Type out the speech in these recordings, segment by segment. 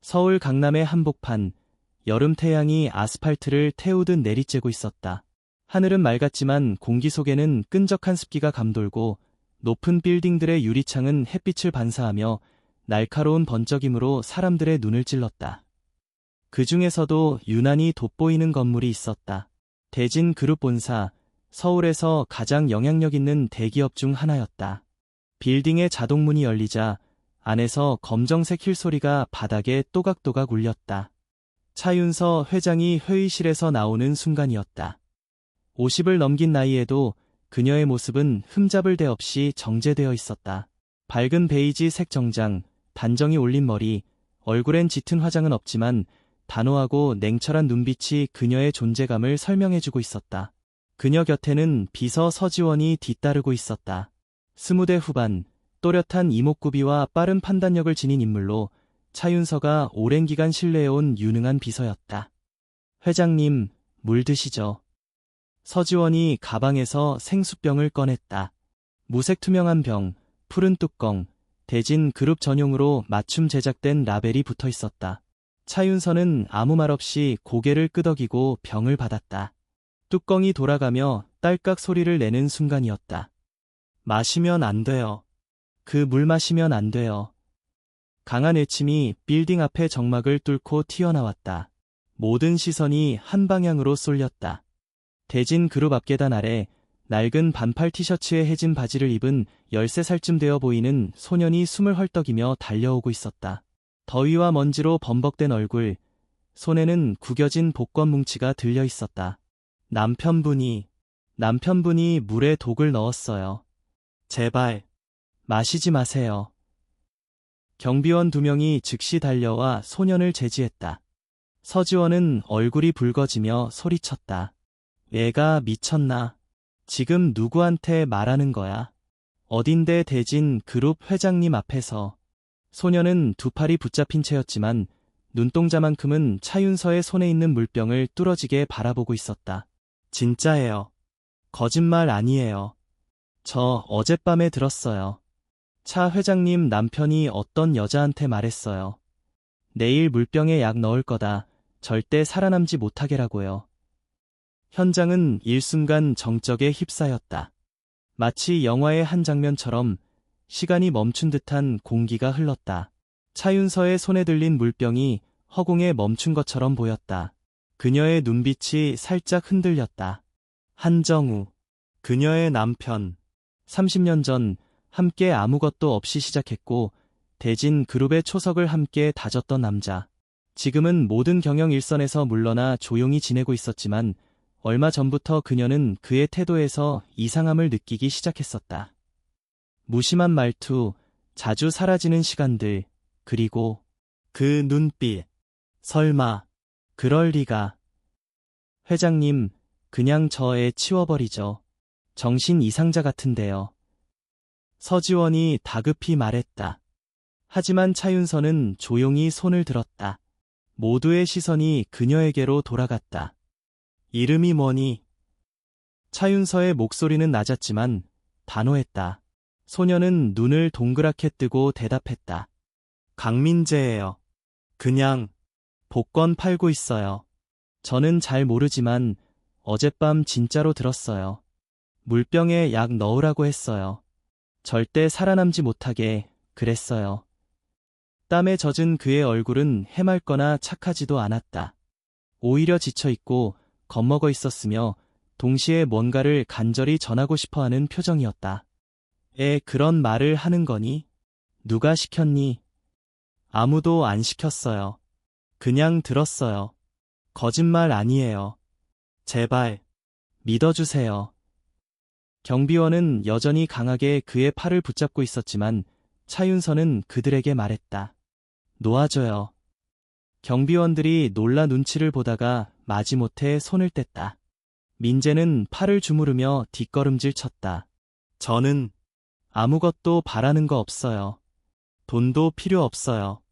서울 강남의 한복판, 여름 태양이 아스팔트를 태우듯 내리쬐고 있었다. 하늘은 맑았지만 공기 속에는 끈적한 습기가 감돌고 높은 빌딩들의 유리창은 햇빛을 반사하며 날카로운 번쩍임으로 사람들의 눈을 찔렀다. 그 중에서도 유난히 돋보이는 건물이 있었다. 대진그룹 본사, 서울에서 가장 영향력 있는 대기업 중 하나였다. 빌딩의 자동문이 열리자 안에서 검정색 힐소리가 바닥에 또각또각 울렸다. 차윤서 회장이 회의실에서 나오는 순간이었다. 50을 넘긴 나이에도 그녀의 모습은 흠잡을 데 없이 정제되어 있었다. 밝은 베이지 색 정장, 단정히 올린 머리, 얼굴엔 짙은 화장은 없지만 단호하고 냉철한 눈빛이 그녀의 존재감을 설명해주고 있었다. 그녀 곁에는 비서 서지원이 뒤따르고 있었다. 20대 후반, 또렷한 이목구비와 빠른 판단력을 지닌 인물로 차윤서가 오랜 기간 신뢰해온 유능한 비서였다. 회장님, 물 드시죠. 서지원이 가방에서 생수병을 꺼냈다. 무색 투명한 병, 푸른 뚜껑, 대진 그룹 전용으로 맞춤 제작된 라벨이 붙어 있었다. 차윤서는 아무 말 없이 고개를 끄덕이고 병을 받았다. 뚜껑이 돌아가며 딸깍 소리를 내는 순간이었다. 마시면 안 돼요. 그 물 마시면 안 돼요. 강한 외침이 빌딩 앞의 정막을 뚫고 튀어나왔다. 모든 시선이 한 방향으로 쏠렸다. 대진 그룹 앞계단 아래 낡은 반팔 티셔츠에 해진 바지를 입은 13살쯤 되어 보이는 소년이 숨을 헐떡이며 달려오고 있었다. 더위와 먼지로 범벅된 얼굴, 손에는 구겨진 복권 뭉치가 들려 있었다. 남편분이 물에 독을 넣었어요. 제발, 마시지 마세요. 경비원 2명이 즉시 달려와 소년을 제지했다. 서지원은 얼굴이 붉어지며 소리쳤다. 얘가 미쳤나? 지금 누구한테 말하는 거야? 어딘데 대진 그룹 회장님 앞에서. 소년은 두 팔이 붙잡힌 채였지만 눈동자만큼은 차윤서의 손에 있는 물병을 뚫어지게 바라보고 있었다. 진짜예요. 거짓말 아니에요. 저 어젯밤에 들었어요. 차 회장님 남편이 어떤 여자한테 말했어요. 내일 물병에 약 넣을 거다. 절대 살아남지 못하게라고요. 현장은 일순간 정적에 휩싸였다. 마치 영화의 한 장면처럼 시간이 멈춘 듯한 공기가 흘렀다. 차윤서의 손에 들린 물병이 허공에 멈춘 것처럼 보였다. 그녀의 눈빛이 살짝 흔들렸다. 한정우, 그녀의 남편. 30년 전 함께 아무것도 없이 시작했고 대진 그룹의 초석을 함께 다졌던 남자. 지금은 모든 경영 일선에서 물러나 조용히 지내고 있었지만 얼마 전부터 그녀는 그의 태도에서 이상함을 느끼기 시작했었다. 무심한 말투, 자주 사라지는 시간들, 그리고 그 눈빛. 설마, 그럴 리가. 회장님, 그냥 저 애 치워버리죠. 정신 이상자 같은데요. 서지원이 다급히 말했다. 하지만 차윤서는 조용히 손을 들었다. 모두의 시선이 그녀에게로 돌아갔다. 이름이 뭐니? 차윤서의 목소리는 낮았지만 단호했다. 소녀는 눈을 동그랗게 뜨고 대답했다. 강민재예요. 그냥 복권 팔고 있어요. 저는 잘 모르지만 어젯밤 진짜로 들었어요. 물병에 약 넣으라고 했어요. 절대 살아남지 못하게 그랬어요. 땀에 젖은 그의 얼굴은 해맑거나 착하지도 않았다. 오히려 지쳐있고 겁먹어 있었으며 동시에 뭔가를 간절히 전하고 싶어하는 표정이었다. 그런 말을 하는 거니? 누가 시켰니? 아무도 안 시켰어요. 그냥 들었어요. 거짓말 아니에요. 제발, 믿어주세요. 경비원은 여전히 강하게 그의 팔을 붙잡고 있었지만 차윤서는 그들에게 말했다. 놓아줘요. 경비원들이 놀라 눈치를 보다가 마지못해 손을 뗐다. 민재는 팔을 주무르며 뒷걸음질 쳤다. 저는 아무것도 바라는 거 없어요. 돈도 필요 없어요.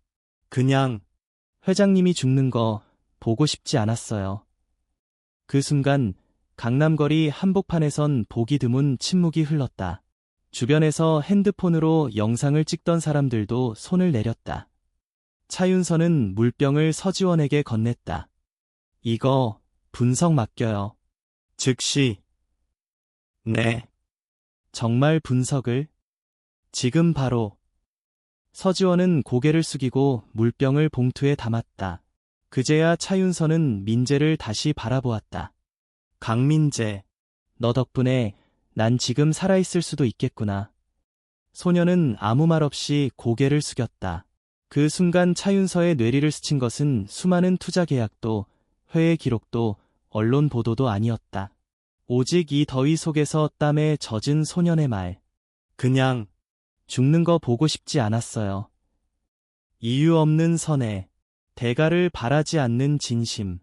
그냥 회장님이 죽는 거 보고 싶지 않았어요. 그 순간 강남거리 한복판에선 보기 드문 침묵이 흘렀다. 주변에서 핸드폰으로 영상을 찍던 사람들도 손을 내렸다. 차윤서는 물병을 서지원에게 건넸다. 이거 분석 맡겨요. 즉시. 네. 정말 분석을? 지금 바로. 서지원은 고개를 숙이고 물병을 봉투에 담았다. 그제야 차윤서는 민재를 다시 바라보았다. 강민재, 너 덕분에 난 지금 살아있을 수도 있겠구나. 소녀는 아무 말 없이 고개를 숙였다. 그 순간 차윤서의 뇌리를 스친 것은 수많은 투자 계약도, 회의 기록도, 언론 보도도 아니었다. 오직 이 더위 속에서 땀에 젖은 소년의 말. 그냥 죽는 거 보고 싶지 않았어요. 이유 없는 선해, 대가를 바라지 않는 진심.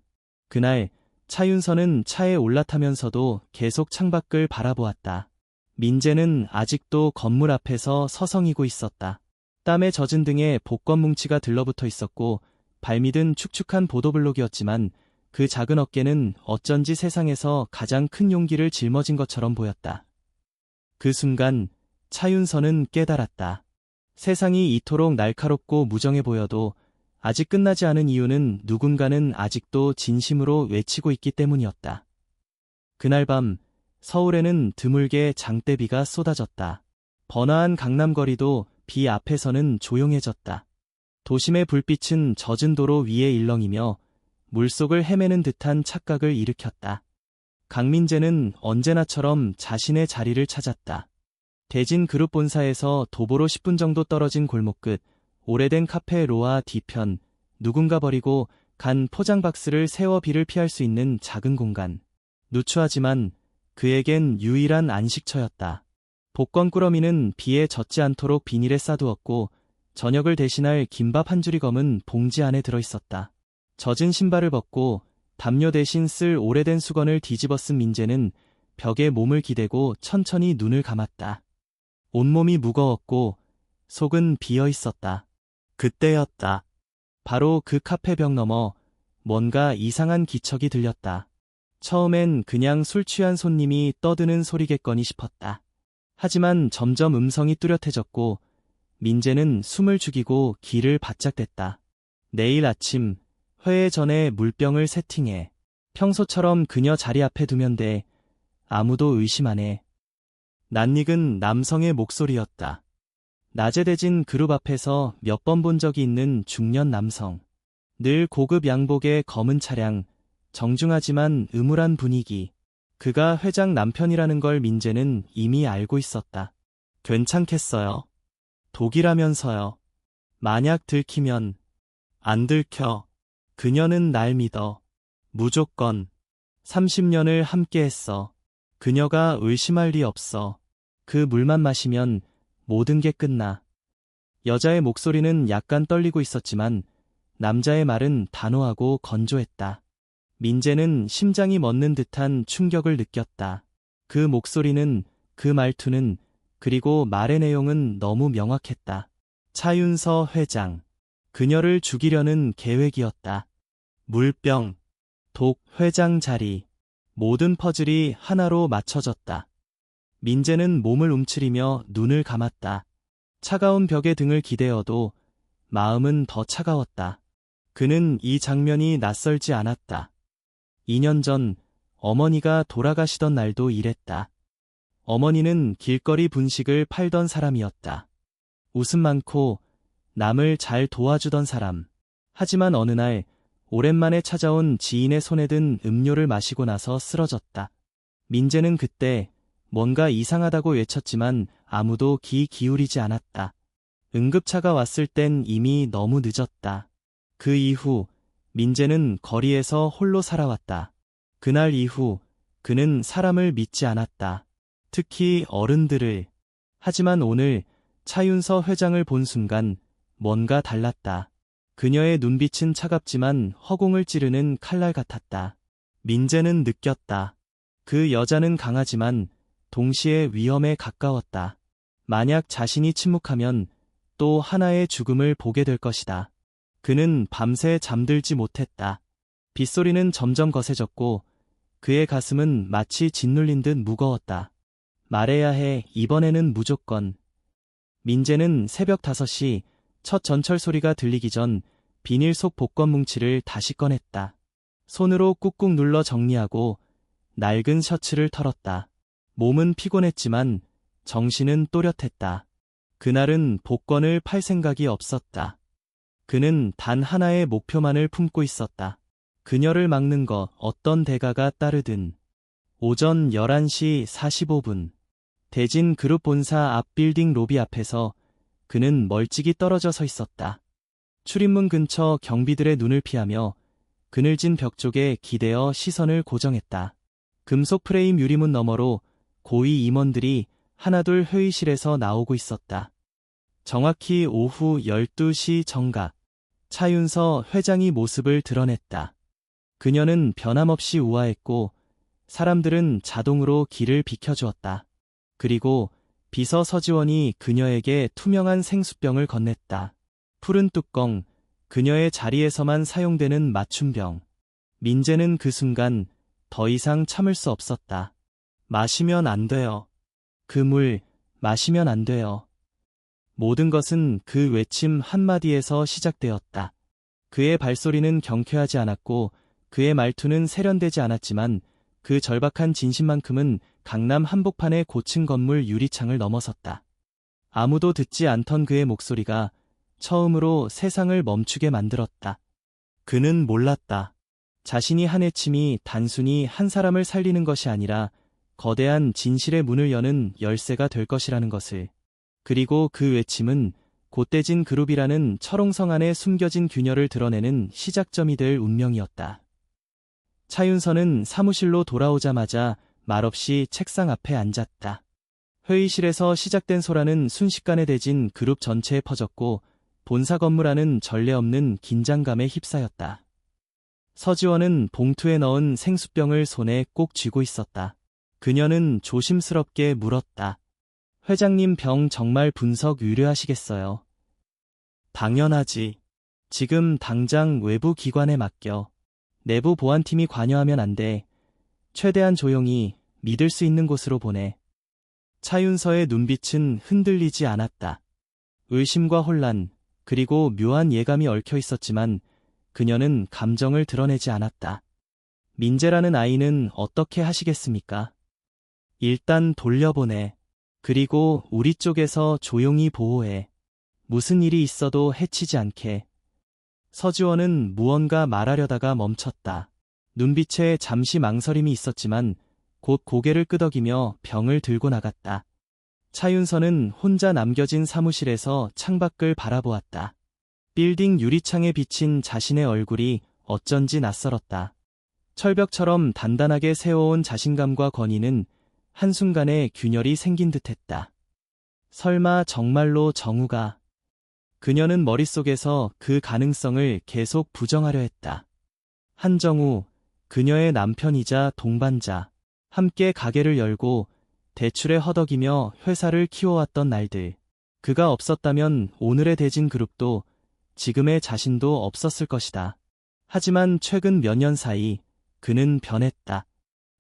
그날 차윤서는 차에 올라타면서도 계속 창밖을 바라보았다. 민재는 아직도 건물 앞에서 서성이고 있었다. 땀에 젖은 등에 복권 뭉치가 들러붙어 있었고 발밑은 축축한 보도블록이었지만 그 작은 어깨는 어쩐지 세상에서 가장 큰 용기를 짊어진 것처럼 보였다. 그 순간 차윤서는 깨달았다. 세상이 이토록 날카롭고 무정해 보여도 아직 끝나지 않은 이유는 누군가는 아직도 진심으로 외치고 있기 때문이었다. 그날 밤 서울에는 드물게 장대비가 쏟아졌다. 번화한 강남거리도 비 앞에서는 조용해졌다. 도심의 불빛은 젖은 도로 위에 일렁이며 물속을 헤매는 듯한 착각을 일으켰다. 강민재는 언제나처럼 자신의 자리를 찾았다. 대진 그룹 본사에서 도보로 10분 정도 떨어진 골목 끝, 오래된 카페 로아 뒤편, 누군가 버리고 간 포장 박스를 세워 비를 피할 수 있는 작은 공간. 누추하지만 그에겐 유일한 안식처였다. 복권 꾸러미는 비에 젖지 않도록 비닐에 싸두었고 저녁을 대신할 김밥 한 줄이 검은 봉지 안에 들어있었다. 젖은 신발을 벗고 담요 대신 쓸 오래된 수건을 뒤집어 쓴 민재는 벽에 몸을 기대고 천천히 눈을 감았다. 온몸이 무거웠고 속은 비어 있었다. 그때였다. 바로 그 카페 벽 너머 뭔가 이상한 기척이 들렸다. 처음엔 그냥 술 취한 손님이 떠드는 소리겠거니 싶었다. 하지만 점점 음성이 뚜렷해졌고 민재는 숨을 죽이고 귀를 바짝 댔다. 내일 아침 회의 전에 물병을 세팅해. 평소처럼 그녀 자리 앞에 두면 돼. 아무도 의심 안 해. 낯익은 남성의 목소리였다. 낮에 대진 그룹 앞에서 몇 번 본 적이 있는 중년 남성. 늘 고급 양복에 검은 차량, 정중하지만 음울한 분위기. 그가 회장 남편이라는 걸 민재는 이미 알고 있었다. 괜찮겠어요. 독이라면서요. 만약 들키면. 안 들켜. 그녀는 날 믿어. 무조건. 30년을 함께했어. 그녀가 의심할 리 없어. 그 물만 마시면 모든 게 끝나. 여자의 목소리는 약간 떨리고 있었지만 남자의 말은 단호하고 건조했다. 민재는 심장이 멎는 듯한 충격을 느꼈다. 그 목소리는, 그 말투는, 그리고 말의 내용은 너무 명확했다. 차윤서 회장. 그녀를 죽이려는 계획이었다. 물병, 독, 회장 자리. 모든 퍼즐이 하나로 맞춰졌다. 민재는 몸을 움츠리며 눈을 감았다. 차가운 벽에 등을 기대어도 마음은 더 차가웠다. 그는 이 장면이 낯설지 않았다. 2년 전 어머니가 돌아가시던 날도 이랬다. 어머니는 길거리 분식을 팔던 사람이었다. 웃음 많고 남을 잘 도와주던 사람. 하지만 어느 날 오랜만에 찾아온 지인의 손에 든 음료를 마시고 나서 쓰러졌다. 민재는 그때 뭔가 이상하다고 외쳤지만 아무도 귀 기울이지 않았다. 응급차가 왔을 땐 이미 너무 늦었다. 그 이후 민재는 거리에서 홀로 살아왔다. 그날 이후 그는 사람을 믿지 않았다. 특히 어른들을. 하지만 오늘 차윤서 회장을 본 순간 뭔가 달랐다. 그녀의 눈빛은 차갑지만 허공을 찌르는 칼날 같았다. 민재는 느꼈다. 그 여자는 강하지만 동시에 위험에 가까웠다. 만약 자신이 침묵하면 또 하나의 죽음을 보게 될 것이다. 그는 밤새 잠들지 못했다. 빗소리는 점점 거세졌고 그의 가슴은 마치 짓눌린 듯 무거웠다. 말해야 해, 이번에는 무조건. 민재는 새벽 5시 첫 전철 소리가 들리기 전 비닐 속 복권 뭉치를 다시 꺼냈다. 손으로 꾹꾹 눌러 정리하고 낡은 셔츠를 털었다. 몸은 피곤했지만 정신은 또렷했다. 그날은 복권을 팔 생각이 없었다. 그는 단 하나의 목표만을 품고 있었다. 그녀를 막는 것, 어떤 대가가 따르든. 오전 11시 45분. 대진 그룹 본사 앞 빌딩 로비 앞에서 그는 멀찍이 떨어져 서 있었다. 출입문 근처 경비들의 눈을 피하며 그늘진 벽 쪽에 기대어 시선을 고정했다. 금속 프레임 유리문 너머로 고위 임원들이 하나둘 회의실에서 나오고 있었다. 정확히 오후 12시 정각, 차윤서 회장이 모습을 드러냈다. 그녀는 변함없이 우아했고 사람들은 자동으로 길을 비켜주었다. 그리고 비서 서지원이 그녀에게 투명한 생수병을 건넸다. 푸른 뚜껑, 그녀의 자리에서만 사용되는 맞춤병. 민재는 그 순간 더 이상 참을 수 없었다. 마시면 안 돼요. 그 물, 마시면 안 돼요. 모든 것은 그 외침 한마디에서 시작되었다. 그의 발소리는 경쾌하지 않았고 그의 말투는 세련되지 않았지만 그 절박한 진심만큼은 강남 한복판의 고층 건물 유리창을 넘어섰다. 아무도 듣지 않던 그의 목소리가 처음으로 세상을 멈추게 만들었다. 그는 몰랐다. 자신이 한 외침이 단순히 한 사람을 살리는 것이 아니라 거대한 진실의 문을 여는 열쇠가 될 것이라는 것을. 그리고 그 외침은 곧대진 그룹이라는 철옹성 안에 숨겨진 균열을 드러내는 시작점이 될 운명이었다. 차윤서는 사무실로 돌아오자마자 말없이 책상 앞에 앉았다. 회의실에서 시작된 소란은 순식간에 대진 그룹 전체에 퍼졌고 본사 건물 안은 전례 없는 긴장감에 휩싸였다. 서지원은 봉투에 넣은 생수병을 손에 꼭 쥐고 있었다. 그녀는 조심스럽게 물었다. 회장님 병 정말 분석 의뢰하시겠어요? 당연하지. 지금 당장 외부 기관에 맡겨. 내부 보안팀이 관여하면 안 돼. 최대한 조용히 믿을 수 있는 곳으로 보내. 차윤서의 눈빛은 흔들리지 않았다. 의심과 혼란, 그리고 묘한 예감이 얽혀 있었지만 그녀는 감정을 드러내지 않았다. 민재라는 아이는 어떻게 하시겠습니까? 일단 돌려보내. 그리고 우리 쪽에서 조용히 보호해. 무슨 일이 있어도 해치지 않게. 서지원은 무언가 말하려다가 멈췄다. 눈빛에 잠시 망설임이 있었지만 곧 고개를 끄덕이며 병을 들고 나갔다. 차윤서는 혼자 남겨진 사무실에서 창밖을 바라보았다. 빌딩 유리창에 비친 자신의 얼굴이 어쩐지 낯설었다. 철벽처럼 단단하게 세워온 자신감과 권위는 한순간에 균열이 생긴 듯했다. 설마 정말로 정우가... 그녀는 머릿속에서 그 가능성을 계속 부정하려 했다. 한정우, 그녀의 남편이자 동반자, 함께 가게를 열고 대출에 허덕이며 회사를 키워왔던 날들. 그가 없었다면 오늘의 대진 그룹도 지금의 자신도 없었을 것이다. 하지만 최근 몇 년 사이 그는 변했다.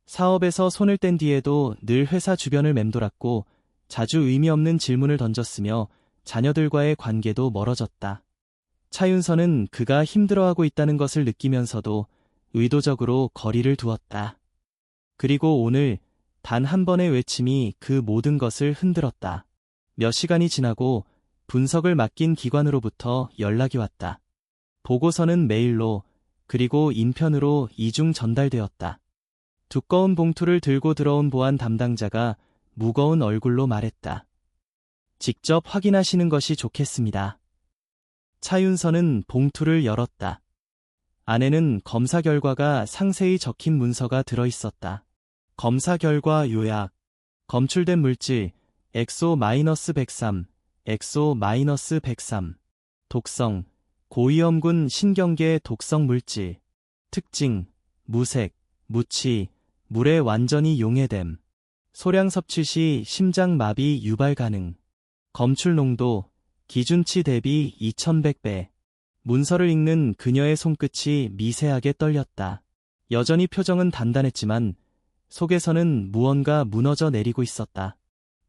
사업에서 손을 뗀 뒤에도 늘 회사 주변을 맴돌았고 자주 의미 없는 질문을 던졌으며 자녀들과의 관계도 멀어졌다. 차윤서는 그가 힘들어하고 있다는 것을 느끼면서도 의도적으로 거리를 두었다. 그리고 오늘 단 한 번의 외침이 그 모든 것을 흔들었다. 몇 시간이 지나고 분석을 맡긴 기관으로부터 연락이 왔다. 보고서는 메일로 그리고 인편으로 이중 전달되었다. 두꺼운 봉투를 들고 들어온 보안 담당자가 무거운 얼굴로 말했다. 직접 확인하시는 것이 좋겠습니다. 차윤서는 봉투를 열었다. 안에는 검사 결과가 상세히 적힌 문서가 들어있었다. 검사 결과 요약. 검출된 물질 엑소-103, 엑소-103. 독성 고위험군 신경계 독성 물질. 특징 무색, 무치, 물에 완전히 용해됨. 소량 섭취 시 심장 마비 유발 가능. 검출 농도 기준치 대비 2100배. 문서를 읽는 그녀의 손끝이 미세하게 떨렸다. 여전히 표정은 단단했지만 속에서는 무언가 무너져 내리고 있었다.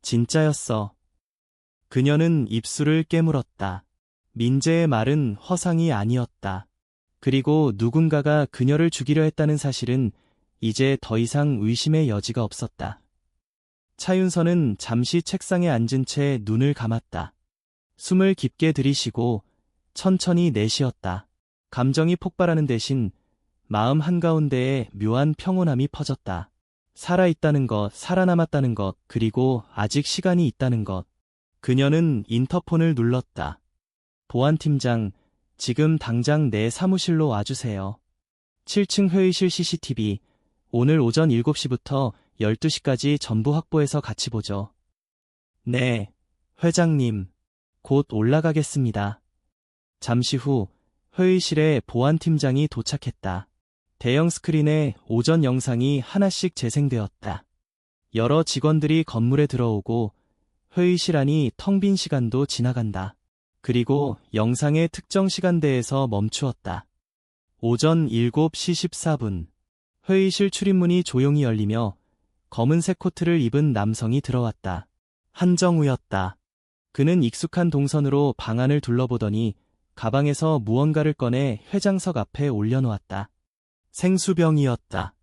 진짜였어. 그녀는 입술을 깨물었다. 민재의 말은 허상이 아니었다. 그리고 누군가가 그녀를 죽이려 했다는 사실은 이제 더 이상 의심의 여지가 없었다. 차윤서는 잠시 책상에 앉은 채 눈을 감았다. 숨을 깊게 들이쉬고 천천히 내쉬었다. 감정이 폭발하는 대신 마음 한가운데에 묘한 평온함이 퍼졌다. 살아있다는 것, 살아남았다는 것, 그리고 아직 시간이 있다는 것. 그녀는 인터폰을 눌렀다. 보안팀장, 지금 당장 내 사무실로 와주세요. 7층 회의실 CCTV, 오늘 오전 7시부터 12시까지 전부 확보해서 같이 보죠. 네, 회장님. 곧 올라가겠습니다. 잠시 후 회의실에 보안팀장이 도착했다. 대형 스크린에 오전 영상이 하나씩 재생되었다. 여러 직원들이 건물에 들어오고 회의실 안이 텅 빈 시간도 지나간다. 그리고 영상의 특정 시간대에서 멈추었다. 오전 7시 14분. 회의실 출입문이 조용히 열리며 검은색 코트를 입은 남성이 들어왔다. 한정우였다. 그는 익숙한 동선으로 방 안을 둘러보더니 가방에서 무언가를 꺼내 회장석 앞에 올려놓았다. 생수병이었다.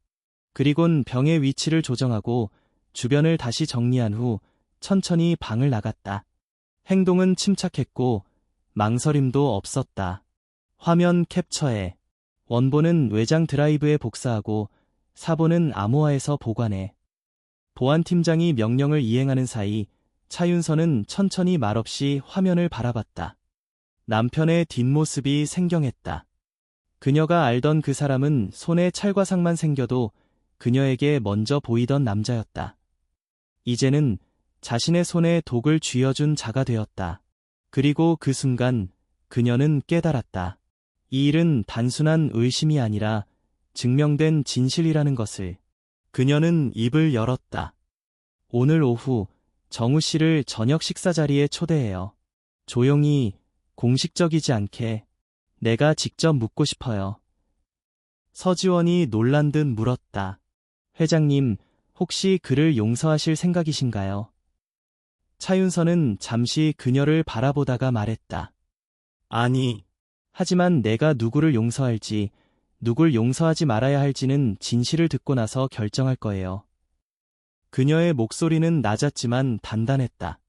그리곤 병의 위치를 조정하고 주변을 다시 정리한 후 천천히 방을 나갔다. 행동은 침착했고 망설임도 없었다. 화면 캡처해. 원본은 외장 드라이브에 복사하고 사본은 암호화해서 보관해. 보안팀장이 명령을 이행하는 사이 차윤서는 천천히 말없이 화면을 바라봤다. 남편의 뒷모습이 생경했다. 그녀가 알던 그 사람은 손에 찰과상만 생겨도 그녀에게 먼저 보이던 남자였다. 이제는 자신의 손에 독을 쥐어준 자가 되었다. 그리고 그 순간 그녀는 깨달았다. 이 일은 단순한 의심이 아니라 증명된 진실이라는 것을. 그녀는 입을 열었다. 오늘 오후 정우 씨를 저녁 식사 자리에 초대해요. 조용히, 공식적이지 않게. 내가 직접 묻고 싶어요. 서지원이 놀란 듯 물었다. 회장님, 혹시 그를 용서하실 생각이신가요? 차윤서는 잠시 그녀를 바라보다가 말했다. 아니. 하지만 내가 누구를 용서할지, 누굴 용서하지 말아야 할지는 진실을 듣고 나서 결정할 거예요. 그녀의 목소리는 낮았지만 단단했다.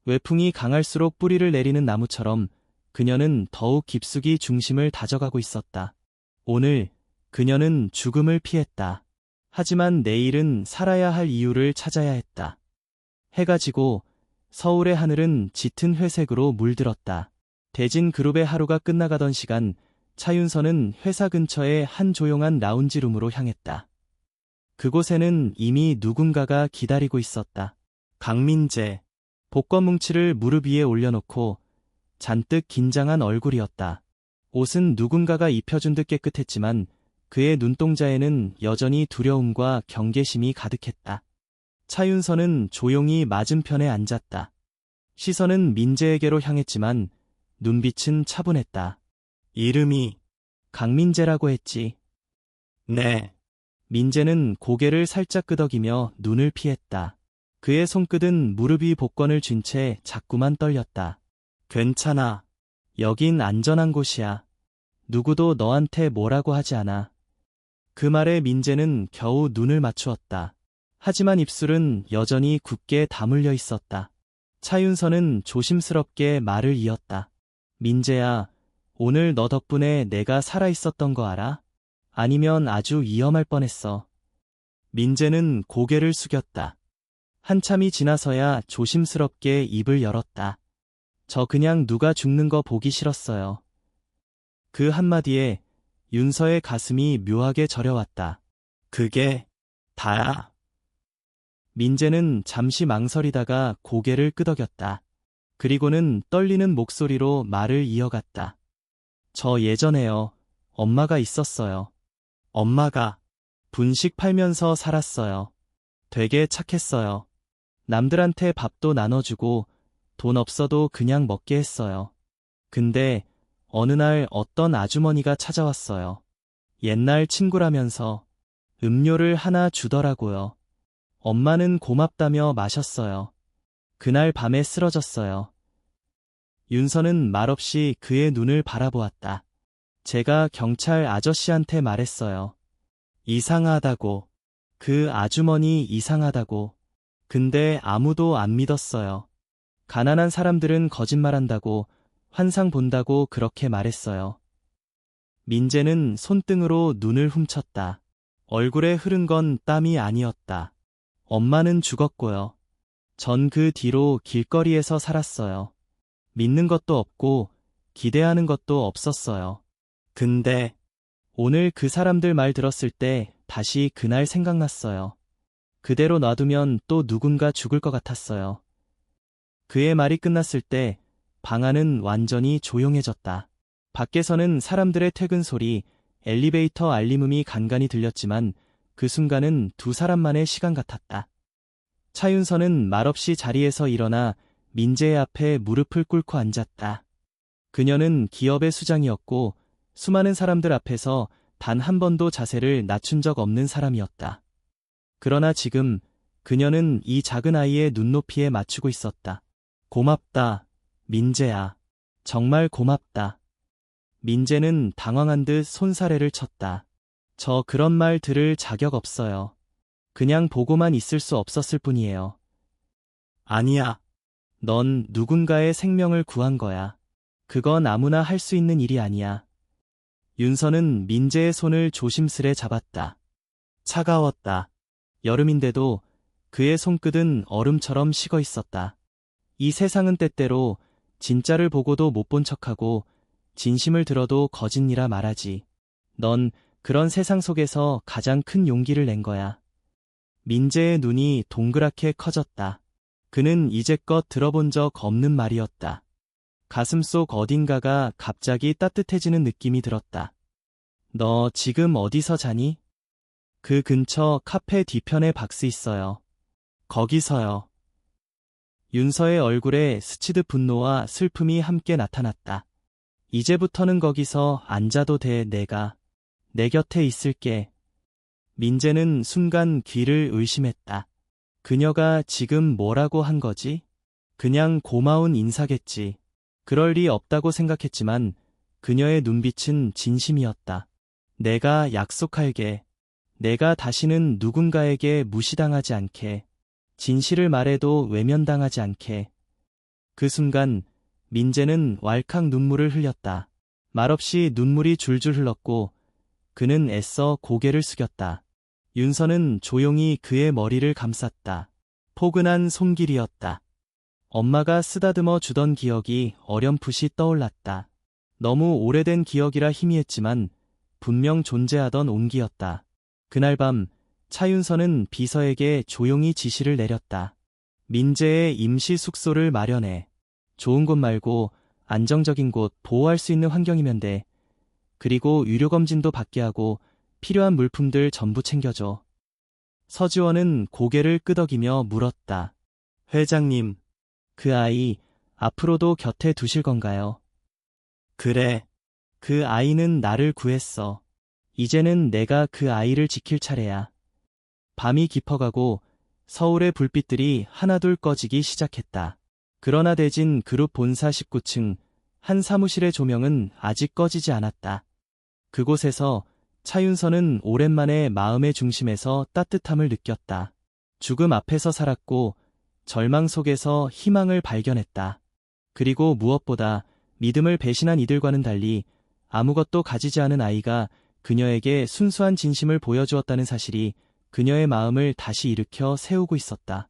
외풍이 강할수록 뿌리를 내리는 나무처럼 그녀는 더욱 깊숙이 중심을 다져가고 있었다. 오늘 그녀는 죽음을 피했다. 하지만 내일은 살아야 할 이유를 찾아야 했다. 해가 지고 서울의 하늘은 짙은 회색으로 물들었다. 대진그룹의 하루가 끝나가던 시간, 차윤서는 회사 근처의 한 조용한 라운지룸으로 향했다. 그곳에는 이미 누군가가 기다리고 있었다. 강민재. 복권 뭉치를 무릎 위에 올려놓고 잔뜩 긴장한 얼굴이었다. 옷은 누군가가 입혀준 듯 깨끗했지만 그의 눈동자에는 여전히 두려움과 경계심이 가득했다. 차윤서는 조용히 맞은편에 앉았다. 시선은 민재에게로 향했지만 눈빛은 차분했다. 이름이 강민재라고 했지. 네. 민재는 고개를 살짝 끄덕이며 눈을 피했다. 그의 손끝은 무릎 위 복권을 쥔 채 자꾸만 떨렸다. 괜찮아. 여긴 안전한 곳이야. 누구도 너한테 뭐라고 하지 않아. 그 말에 민재는 겨우 눈을 맞추었다. 하지만 입술은 여전히 굳게 다물려 있었다. 차윤서는 조심스럽게 말을 이었다. 민재야, 오늘 너 덕분에 내가 살아있었던 거 알아? 아니면 아주 위험할 뻔했어. 민재는 고개를 숙였다. 한참이 지나서야 조심스럽게 입을 열었다. 저 그냥 누가 죽는 거 보기 싫었어요. 그 한마디에 윤서의 가슴이 묘하게 저려왔다. 그게 다야. 민재는 잠시 망설이다가 고개를 끄덕였다. 그리고는 떨리는 목소리로 말을 이어갔다. 저 예전에요. 엄마가 있었어요. 엄마가 분식 팔면서 살았어요. 되게 착했어요. 남들한테 밥도 나눠주고 돈 없어도 그냥 먹게 했어요. 근데 어느 날 어떤 아주머니가 찾아왔어요. 옛날 친구라면서 음료를 하나 주더라고요. 엄마는 고맙다며 마셨어요. 그날 밤에 쓰러졌어요. 윤서는 말없이 그의 눈을 바라보았다. 제가 경찰 아저씨한테 말했어요. 이상하다고. 그 아주머니 이상하다고. 근데 아무도 안 믿었어요. 가난한 사람들은 거짓말한다고, 환상 본다고 그렇게 말했어요. 민재는 손등으로 눈을 훔쳤다. 얼굴에 흐른 건 땀이 아니었다. 엄마는 죽었고요. 전 그 뒤로 길거리에서 살았어요. 믿는 것도 없고 기대하는 것도 없었어요. 근데 오늘 그 사람들 말 들었을 때 다시 그날 생각났어요. 그대로 놔두면 또 누군가 죽을 것 같았어요. 그의 말이 끝났을 때 방 안은 완전히 조용해졌다. 밖에서는 사람들의 퇴근 소리, 엘리베이터 알림음이 간간히 들렸지만 그 순간은 두 사람만의 시간 같았다. 차윤서는 말없이 자리에서 일어나 민재의 앞에 무릎을 꿇고 앉았다. 그녀는 기업의 수장이었고 수많은 사람들 앞에서 단 한 번도 자세를 낮춘 적 없는 사람이었다. 그러나 지금 그녀는 이 작은 아이의 눈높이에 맞추고 있었다. 고맙다, 민재야. 정말 고맙다. 민재는 당황한 듯 손사래를 쳤다. 저 그런 말 들을 자격 없어요. 그냥 보고만 있을 수 없었을 뿐이에요. 아니야. 넌 누군가의 생명을 구한 거야. 그건 아무나 할 수 있는 일이 아니야. 윤서는 민재의 손을 조심스레 잡았다. 차가웠다. 여름인데도 그의 손끝은 얼음처럼 식어 있었다. 이 세상은 때때로 진짜를 보고도 못 본 척하고 진심을 들어도 거짓이라 말하지. 넌 그런 세상 속에서 가장 큰 용기를 낸 거야. 민재의 눈이 동그랗게 커졌다. 그는 이제껏 들어본 적 없는 말이었다. 가슴속 어딘가가 갑자기 따뜻해지는 느낌이 들었다. 너 지금 어디서 자니? 그 근처 카페 뒤편에 박스 있어요. 거기서요. 윤서의 얼굴에 스치듯 분노와 슬픔이 함께 나타났다. 이제부터는 거기서 앉아도 돼. 내가 내 곁에 있을게. 민재는 순간 귀를 의심했다. 그녀가 지금 뭐라고 한 거지? 그냥 고마운 인사겠지. 그럴 리 없다고 생각했지만 그녀의 눈빛은 진심이었다. 내가 약속할게. 내가 다시는 누군가에게 무시당하지 않게. 진실을 말해도 외면당하지 않게. 그 순간 민재는 왈칵 눈물을 흘렸다. 말없이 눈물이 줄줄 흘렀고 그는 애써 고개를 숙였다. 윤서는 조용히 그의 머리를 감쌌다. 포근한 손길이었다. 엄마가 쓰다듬어 주던 기억이 어렴풋이 떠올랐다. 너무 오래된 기억이라 희미했지만 분명 존재하던 온기였다. 그날 밤 차윤서는 비서에게 조용히 지시를 내렸다. 민재의 임시 숙소를 마련해. 좋은 곳 말고 안정적인 곳, 보호할 수 있는 환경이면 돼. 그리고 유료검진도 받게 하고 필요한 물품들 전부 챙겨줘. 서지원은 고개를 끄덕이며 물었다. 회장님, 그 아이 앞으로도 곁에 두실 건가요? 그래. 그 아이는 나를 구했어. 이제는 내가 그 아이를 지킬 차례야. 밤이 깊어가고 서울의 불빛들이 하나둘 꺼지기 시작했다. 그러나 대진 그룹 본사 19층 한 사무실의 조명은 아직 꺼지지 않았다. 그곳에서 차윤서는 오랜만에 마음의 중심에서 따뜻함을 느꼈다. 죽음 앞에서 살았고 절망 속에서 희망을 발견했다. 그리고 무엇보다 믿음을 배신한 이들과는 달리 아무것도 가지지 않은 아이가 그녀에게 순수한 진심을 보여주었다는 사실이 그녀의 마음을 다시 일으켜 세우고 있었다.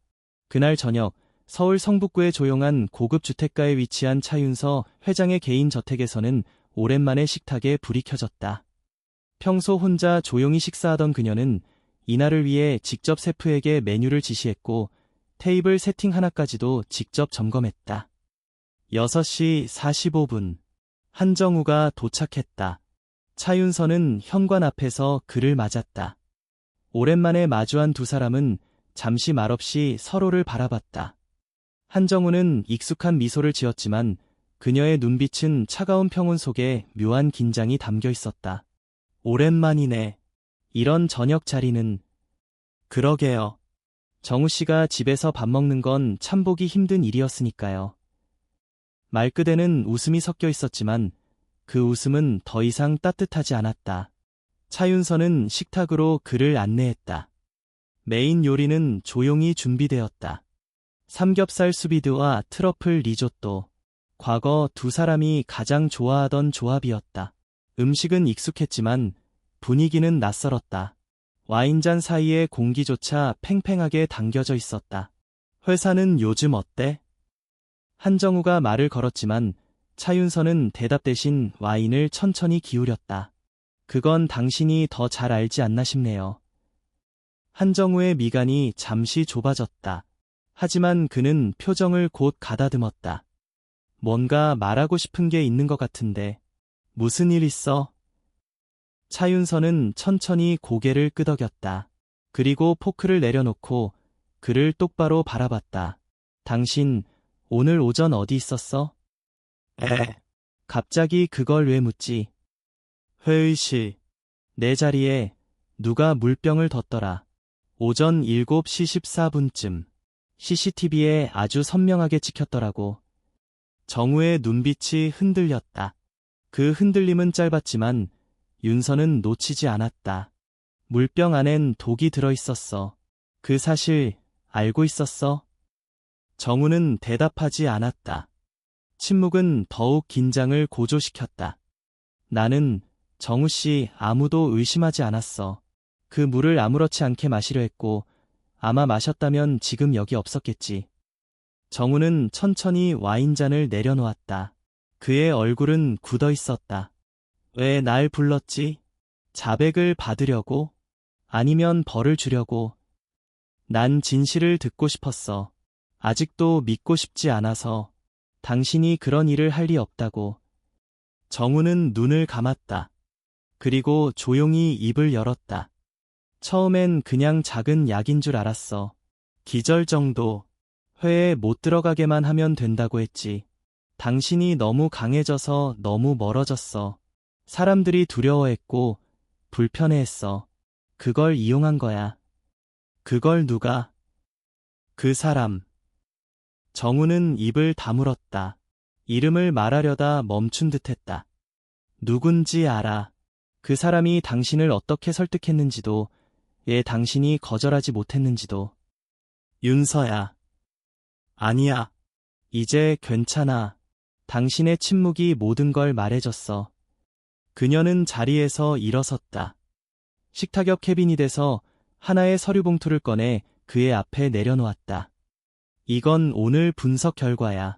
그날 저녁 서울 성북구의 조용한 고급 주택가에 위치한 차윤서 회장의 개인 저택에서는 오랜만에 식탁에 불이 켜졌다. 평소 혼자 조용히 식사하던 그녀는 이날을 위해 직접 셰프에게 메뉴를 지시했고 테이블 세팅 하나까지도 직접 점검했다. 6시 45분. 한정우가 도착했다. 차윤서는 현관 앞에서 그를 맞았다. 오랜만에 마주한 두 사람은 잠시 말없이 서로를 바라봤다. 한정우는 익숙한 미소를 지었지만 그녀의 눈빛은 차가운 평온 속에 묘한 긴장이 담겨 있었다. 오랜만이네. 이런 저녁 자리는. 그러게요. 정우 씨가 집에서 밥 먹는 건 참 보기 힘든 일이었으니까요. 말끝에는 웃음이 섞여 있었지만 그 웃음은 더 이상 따뜻하지 않았다. 차윤서는 식탁으로 그를 안내했다. 메인 요리는 조용히 준비되었다. 삼겹살 수비드와 트러플 리조또. 과거 두 사람이 가장 좋아하던 조합이었다. 음식은 익숙했지만 분위기는 낯설었다. 와인잔 사이에 공기조차 팽팽하게 당겨져 있었다. 회사는 요즘 어때? 한정우가 말을 걸었지만 차윤서는 대답 대신 와인을 천천히 기울였다. 그건 당신이 더 잘 알지 않나 싶네요. 한정우의 미간이 잠시 좁아졌다. 하지만 그는 표정을 곧 가다듬었다. 뭔가 말하고 싶은 게 있는 것 같은데. 무슨 일 있어? 차윤서는 천천히 고개를 끄덕였다. 그리고 포크를 내려놓고 그를 똑바로 바라봤다. 당신 오늘 오전 어디 있었어? 갑자기 그걸 왜 묻지? 회의실. 내 자리에 누가 물병을 뒀더라. 오전 7시 14분쯤. CCTV에 아주 선명하게 찍혔더라고. 정우의 눈빛이 흔들렸다. 그 흔들림은 짧았지만 윤서는 놓치지 않았다. 물병 안엔 독이 들어있었어. 그 사실 알고 있었어? 정우는 대답하지 않았다. 침묵은 더욱 긴장을 고조시켰다. 나는 정우 씨 아무도 의심하지 않았어. 그 물을 아무렇지 않게 마시려 했고 아마 마셨다면 지금 여기 없었겠지. 정우는 천천히 와인잔을 내려놓았다. 그의 얼굴은 굳어 있었다. 왜 날 불렀지? 자백을 받으려고? 아니면 벌을 주려고? 난 진실을 듣고 싶었어. 아직도 믿고 싶지 않아서. 당신이 그런 일을 할 리 없다고. 정우는 눈을 감았다. 그리고 조용히 입을 열었다. 처음엔 그냥 작은 약인 줄 알았어. 기절 정도. 회에 못 들어가게만 하면 된다고 했지. 당신이 너무 강해져서 너무 멀어졌어. 사람들이 두려워했고 불편해했어. 그걸 이용한 거야. 그걸 누가? 그 사람. 정우는 입을 다물었다. 이름을 말하려다 멈춘 듯했다. 누군지 알아. 그 사람이 당신을 어떻게 설득했는지도, 왜 당신이 거절하지 못했는지도. 윤서야. 아니야. 이제 괜찮아. 당신의 침묵이 모든 걸 말해줬어. 그녀는 자리에서 일어섰다. 식탁 옆 캐비닛에서 하나의 서류 봉투를 꺼내 그의 앞에 내려놓았다. 이건 오늘 분석 결과야.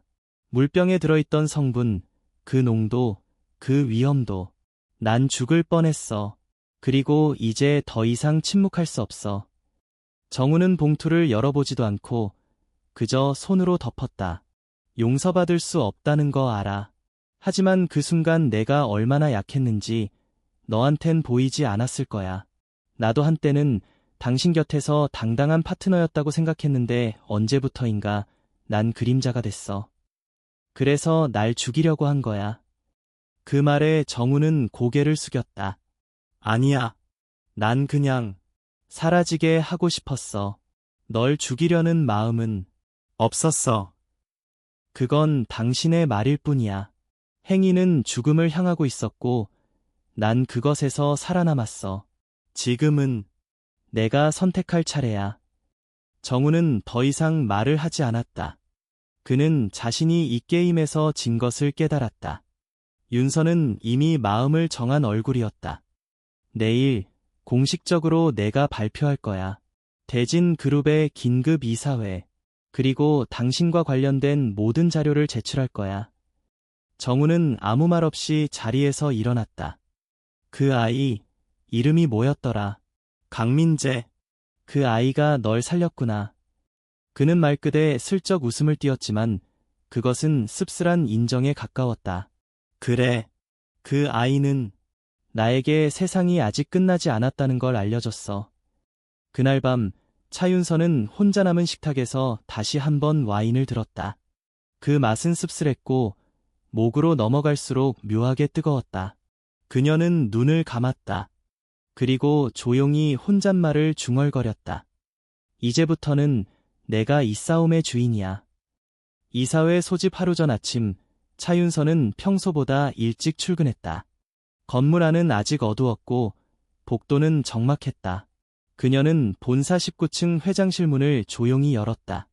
물병에 들어있던 성분, 그 농도, 그 위험도. 난 죽을 뻔했어. 그리고 이제 더 이상 침묵할 수 없어. 정우는 봉투를 열어보지도 않고 그저 손으로 덮었다. 용서받을 수 없다는 거 알아. 하지만 그 순간 내가 얼마나 약했는지 너한텐 보이지 않았을 거야. 나도 한때는 당신 곁에서 당당한 파트너였다고 생각했는데 언제부터인가 난 그림자가 됐어. 그래서 날 죽이려고 한 거야. 그 말에 정우는 고개를 숙였다. 아니야. 난 그냥 사라지게 하고 싶었어. 널 죽이려는 마음은 없었어. 그건 당신의 말일 뿐이야. 행위는 죽음을 향하고 있었고 난 그것에서 살아남았어. 지금은 내가 선택할 차례야. 정우는 더 이상 말을 하지 않았다. 그는 자신이 이 게임에서 진 것을 깨달았다. 윤서는 이미 마음을 정한 얼굴이었다. 내일 공식적으로 내가 발표할 거야. 대진 그룹의 긴급 이사회. 그리고 당신과 관련된 모든 자료를 제출할 거야. 정우는 아무 말 없이 자리에서 일어났다. 그 아이, 이름이 뭐였더라? 강민재. 그 아이가 널 살렸구나. 그는 말끝에 슬쩍 웃음을 띄었지만 그것은 씁쓸한 인정에 가까웠다. 그래. 그 아이는 나에게 세상이 아직 끝나지 않았다는 걸 알려줬어. 그날 밤 차윤서는 혼자 남은 식탁에서 다시 한번 와인을 들었다. 그 맛은 씁쓸했고 목으로 넘어갈수록 묘하게 뜨거웠다. 그녀는 눈을 감았다. 그리고 조용히 혼잣말을 중얼거렸다. 이제부터는 내가 이 싸움의 주인이야. 이사회 소집 하루 전 아침 차윤서는 평소보다 일찍 출근했다. 건물 안은 아직 어두웠고 복도는 적막했다. 그녀는 본사 19층 회장실 문을 조용히 열었다.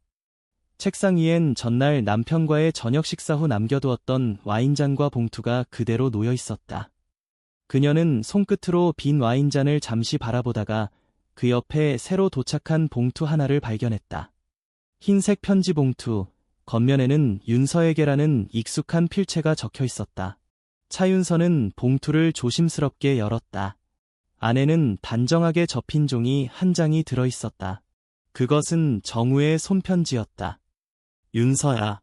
책상 위엔 전날 남편과의 저녁 식사 후 남겨두었던 와인잔과 봉투가 그대로 놓여 있었다. 그녀는 손끝으로 빈 와인잔을 잠시 바라보다가 그 옆에 새로 도착한 봉투 하나를 발견했다. 흰색 편지 봉투, 겉면에는 윤서에게라는 익숙한 필체가 적혀 있었다. 차윤서는 봉투를 조심스럽게 열었다. 안에는 단정하게 접힌 종이 한 장이 들어 있었다. 그것은 정우의 손편지였다. 윤서야,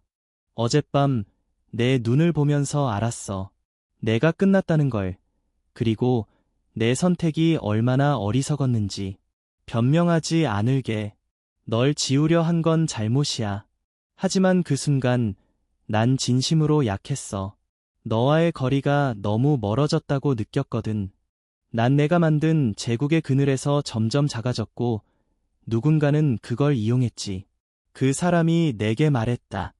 어젯밤 내 눈을 보면서 알았어. 내가 끝났다는 걸. 그리고 내 선택이 얼마나 어리석었는지. 변명하지 않을게. 널 지우려 한 건 잘못이야. 하지만 그 순간 난 진심으로 약했어. 너와의 거리가 너무 멀어졌다고 느꼈거든. 난 내가 만든 제국의 그늘에서 점점 작아졌고 누군가는 그걸 이용했지. 그 사람이 내게 말했다.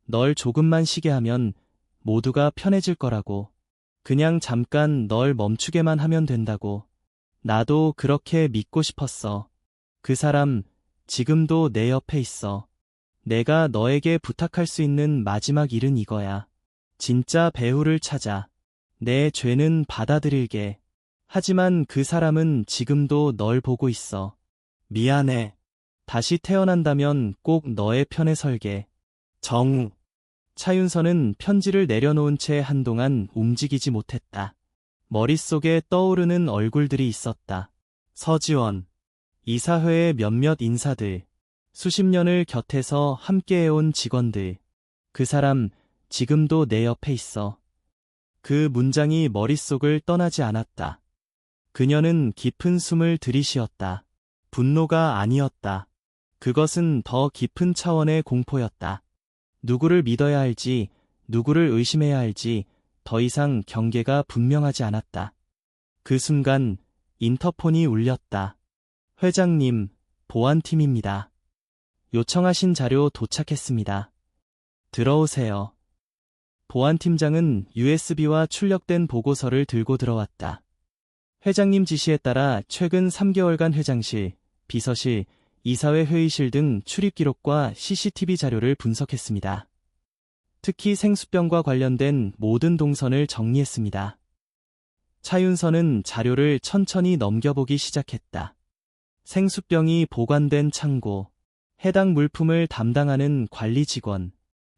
널 조금만 쉬게 하면 모두가 편해질 거라고. 그냥 잠깐 널 멈추게만 하면 된다고. 나도 그렇게 믿고 싶었어. 그 사람 지금도 내 옆에 있어. 내가 너에게 부탁할 수 있는 마지막 일은 이거야. 진짜 배우를 찾아. 내 죄는 받아들일게. 하지만 그 사람은 지금도 널 보고 있어. 미안해. 다시 태어난다면 꼭 너의 편에 설게. 정우. 차윤서는 편지를 내려놓은 채 한동안 움직이지 못했다. 머릿속에 떠오르는 얼굴들이 있었다. 서지원, 이사회의 몇몇 인사들, 수십 년을 곁에서 함께해온 직원들. 그 사람 지금도 내 옆에 있어. 그 문장이 머릿속을 떠나지 않았다. 그녀는 깊은 숨을 들이쉬었다. 분노가 아니었다. 그것은 더 깊은 차원의 공포였다. 누구를 믿어야 할지, 누구를 의심해야 할지 더 이상 경계가 분명하지 않았다. 그 순간 인터폰이 울렸다. 회장님, 보안팀입니다. 요청하신 자료 도착했습니다. 들어오세요. 보안팀장은 USB와 출력된 보고서를 들고 들어왔다. 회장님 지시에 따라 최근 3개월간 회장실, 비서실, 이사회 회의실 등 출입 기록과 CCTV 자료를 분석했습니다. 특히 생수병과 관련된 모든 동선을 정리했습니다. 차윤서는 자료를 천천히 넘겨보기 시작했다. 생수병이 보관된 창고, 해당 물품을 담당하는 관리 직원,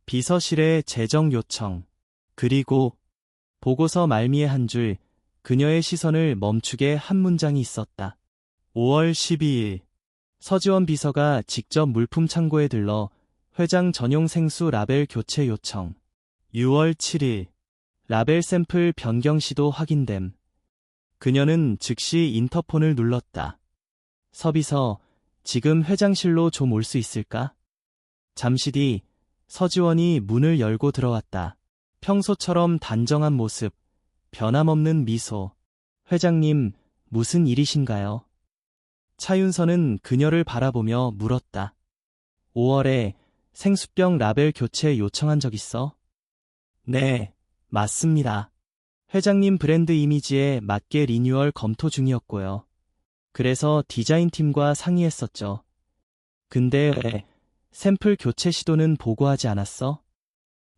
비서실의 재정 요청, 그리고 보고서 말미에 한 줄, 그녀의 시선을 멈추게 한 문장이 있었다. 5월 12일. 서지원 비서가 직접 물품 창고에 들러 회장 전용 생수 라벨 교체 요청. 6월 7일. 라벨 샘플 변경 시도 확인됨. 그녀는 즉시 인터폰을 눌렀다. 서비서, 지금 회장실로 좀 올 수 있을까? 잠시 뒤 서지원이 문을 열고 들어왔다. 평소처럼 단정한 모습, 변함없는 미소. 회장님, 무슨 일이신가요? 차윤서는 그녀를 바라보며 물었다. 5월에 생수병 라벨 교체 요청한 적 있어? 네, 맞습니다. 회장님 브랜드 이미지에 맞게 리뉴얼 검토 중이었고요. 그래서 디자인팀과 상의했었죠. 근데 왜 샘플 교체 시도는 보고하지 않았어?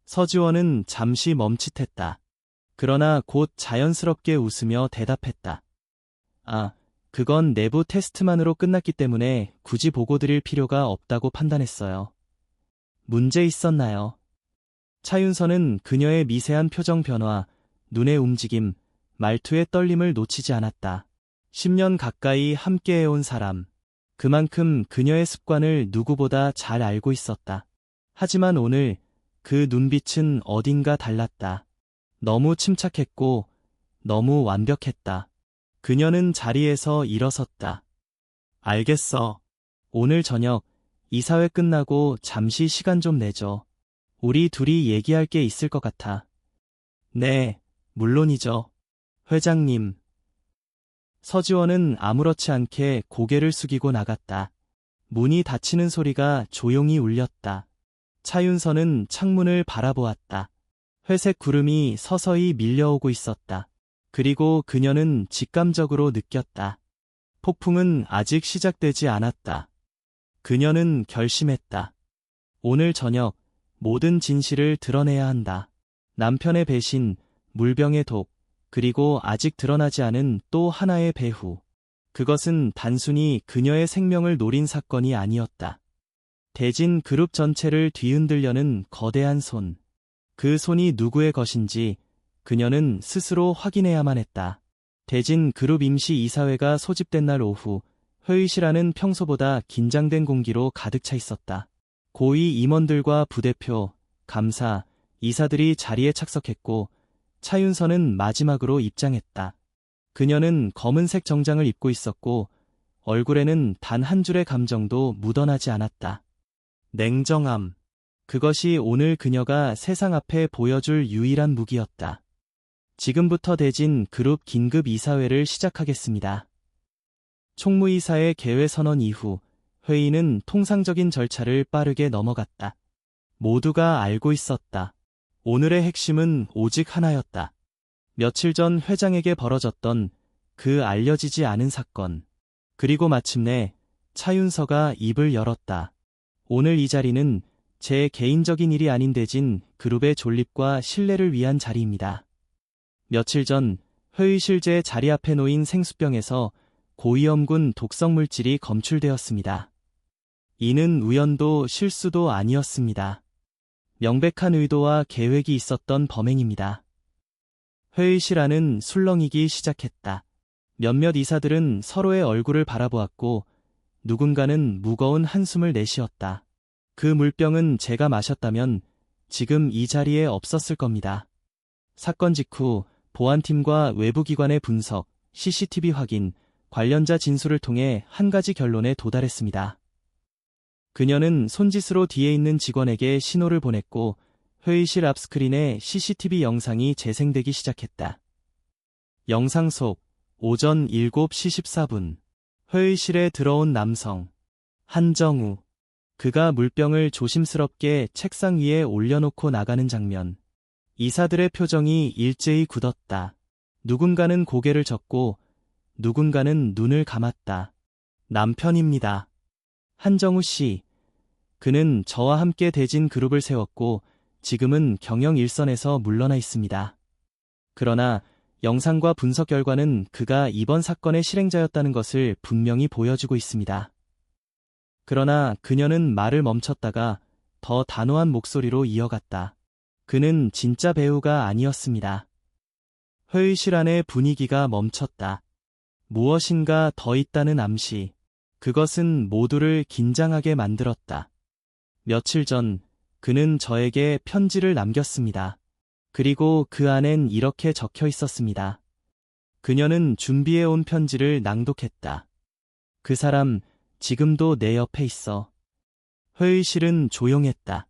서지원은 잠시 멈칫했다. 그러나 곧 자연스럽게 웃으며 대답했다. 아, 그건 내부 테스트만으로 끝났기 때문에 굳이 보고 드릴 필요가 없다고 판단했어요. 문제 있었나요? 차윤서는 그녀의 미세한 표정 변화, 눈의 움직임, 말투의 떨림을 놓치지 않았다. 10년 가까이 함께해온 사람. 그만큼 그녀의 습관을 누구보다 잘 알고 있었다. 하지만 오늘 그 눈빛은 어딘가 달랐다. 너무 침착했고 너무 완벽했다. 그녀는 자리에서 일어섰다. 알겠어. 오늘 저녁 이사회 끝나고 잠시 시간 좀 내줘. 우리 둘이 얘기할 게 있을 것 같아. 네, 물론이죠. 회장님. 서지원은 아무렇지 않게 고개를 숙이고 나갔다. 문이 닫히는 소리가 조용히 울렸다. 차윤서는 창문을 바라보았다. 회색 구름이 서서히 밀려오고 있었다. 그리고 그녀는 직감적으로 느꼈다. 폭풍은 아직 시작되지 않았다. 그녀는 결심했다. 오늘 저녁 모든 진실을 드러내야 한다. 남편의 배신, 물병의 독, 그리고 아직 드러나지 않은 또 하나의 배후. 그것은 단순히 그녀의 생명을 노린 사건이 아니었다. 대진 그룹 전체를 뒤흔들려는 거대한 손. 그 손이 누구의 것인지 그녀는 스스로 확인해야만 했다. 대진 그룹 임시 이사회가 소집된 날 오후, 회의실 안은 평소보다 긴장된 공기로 가득 차 있었다. 고위 임원들과 부대표, 감사, 이사들이 자리에 착석했고 차윤선은 마지막으로 입장했다. 그녀는 검은색 정장을 입고 있었고 얼굴에는 단 한 줄의 감정도 묻어나지 않았다. 냉정함. 그것이 오늘 그녀가 세상 앞에 보여줄 유일한 무기였다. 지금부터 대진 그룹 긴급 이사회를 시작하겠습니다. 총무이사의 개회 선언 이후 회의는 통상적인 절차를 빠르게 넘어갔다. 모두가 알고 있었다. 오늘의 핵심은 오직 하나였다. 며칠 전 회장에게 벌어졌던 그 알려지지 않은 사건. 그리고 마침내 차윤서가 입을 열었다. 오늘 이 자리는 제 개인적인 일이 아닌 대진 그룹의 존립과 신뢰를 위한 자리입니다. 며칠 전 회의실제 자리 앞에 놓인 생수병에서 고위험군 독성 물질이 검출되었습니다. 이는 우연도 실수도 아니었습니다. 명백한 의도와 계획이 있었던 범행입니다. 회의실 안은 술렁이기 시작했다. 몇몇 이사들은 서로의 얼굴을 바라보았고 누군가는 무거운 한숨을 내쉬었다. 그 물병은 제가 마셨다면 지금 이 자리에 없었을 겁니다. 사건 직후 보안팀과 외부기관의 분석, CCTV 확인, 관련자 진술을 통해 한 가지 결론에 도달했습니다. 그녀는 손짓으로 뒤에 있는 직원에게 신호를 보냈고 회의실 앞 스크린에 CCTV 영상이 재생되기 시작했다. 영상 속 오전 7시 14분 회의실에 들어온 남성 한정우. 그가 물병을 조심스럽게 책상 위에 올려놓고 나가는 장면. 이사들의 표정이 일제히 굳었다. 누군가는 고개를 젓고 누군가는 눈을 감았다. 남편입니다. 한정우 씨. 그는 저와 함께 대진 그룹을 세웠고 지금은 경영 일선에서 물러나 있습니다. 그러나 영상과 분석 결과는 그가 이번 사건의 실행자였다는 것을 분명히 보여주고 있습니다. 그러나 그녀는 말을 멈췄다가 더 단호한 목소리로 이어갔다. 그는 진짜 배우가 아니었습니다. 회의실 안의 분위기가 멈췄다. 무엇인가 더 있다는 암시. 그것은 모두를 긴장하게 만들었다. 며칠 전 그는 저에게 편지를 남겼습니다. 그리고 그 안엔 이렇게 적혀 있었습니다. 그녀는 준비해온 편지를 낭독했다. 그 사람 지금도 내 옆에 있어. 회의실은 조용했다.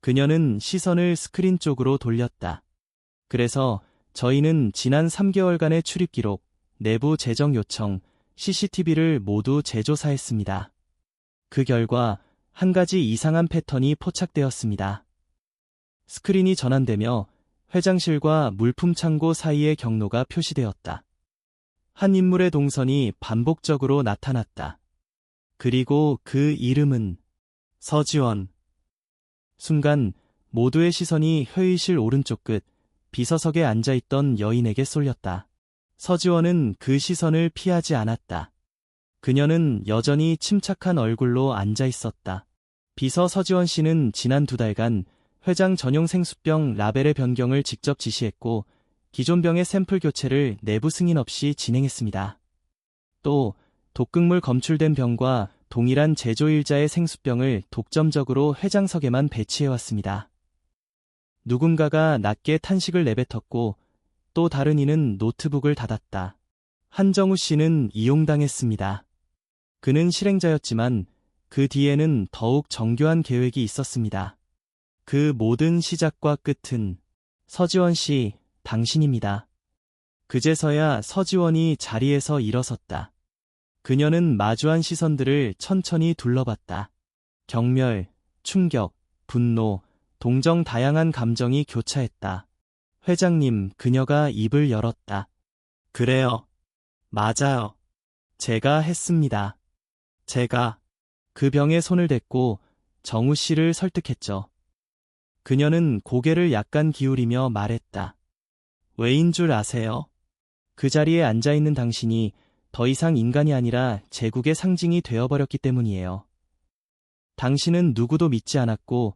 그녀는 시선을 스크린 쪽으로 돌렸다. 그래서 저희는 지난 3개월간의 출입 기록, 내부 재정 요청, CCTV를 모두 재조사했습니다. 그 결과 한 가지 이상한 패턴이 포착되었습니다. 스크린이 전환되며 회장실과 물품 창고 사이의 경로가 표시되었다. 한 인물의 동선이 반복적으로 나타났다. 그리고 그 이름은 서지원. 순간 모두의 시선이 회의실 오른쪽 끝 비서석에 앉아있던 여인에게 쏠렸다. 서지원은 그 시선을 피하지 않았다. 그녀는 여전히 침착한 얼굴로 앉아있었다. 비서 서지원 씨는 지난 2달간 회장 전용 생수병 라벨의 변경을 직접 지시했고 기존 병의 샘플 교체를 내부 승인 없이 진행했습니다. 또 독극물 검출된 병과 동일한 제조일자의 생수병을 독점적으로 회장석에만 배치해왔습니다. 누군가가 낮게 탄식을 내뱉었고 또 다른 이는 노트북을 닫았다. 한정우 씨는 이용당했습니다. 그는 실행자였지만 그 뒤에는 더욱 정교한 계획이 있었습니다. 그 모든 시작과 끝은 서지원 씨, 당신입니다. 그제서야 서지원이 자리에서 일어섰다. 그녀는 마주한 시선들을 천천히 둘러봤다. 경멸, 충격, 분노, 동정 다양한 감정이 교차했다. 회장님, 그녀가 입을 열었다. 그래요. 맞아요. 제가 했습니다. 제가 그 병에 손을 댔고 정우 씨를 설득했죠. 그녀는 고개를 약간 기울이며 말했다. 왜인 줄 아세요? 그 자리에 앉아 있는 당신이 더 이상 인간이 아니라 제국의 상징이 되어버렸기 때문이에요. 당신은 누구도 믿지 않았고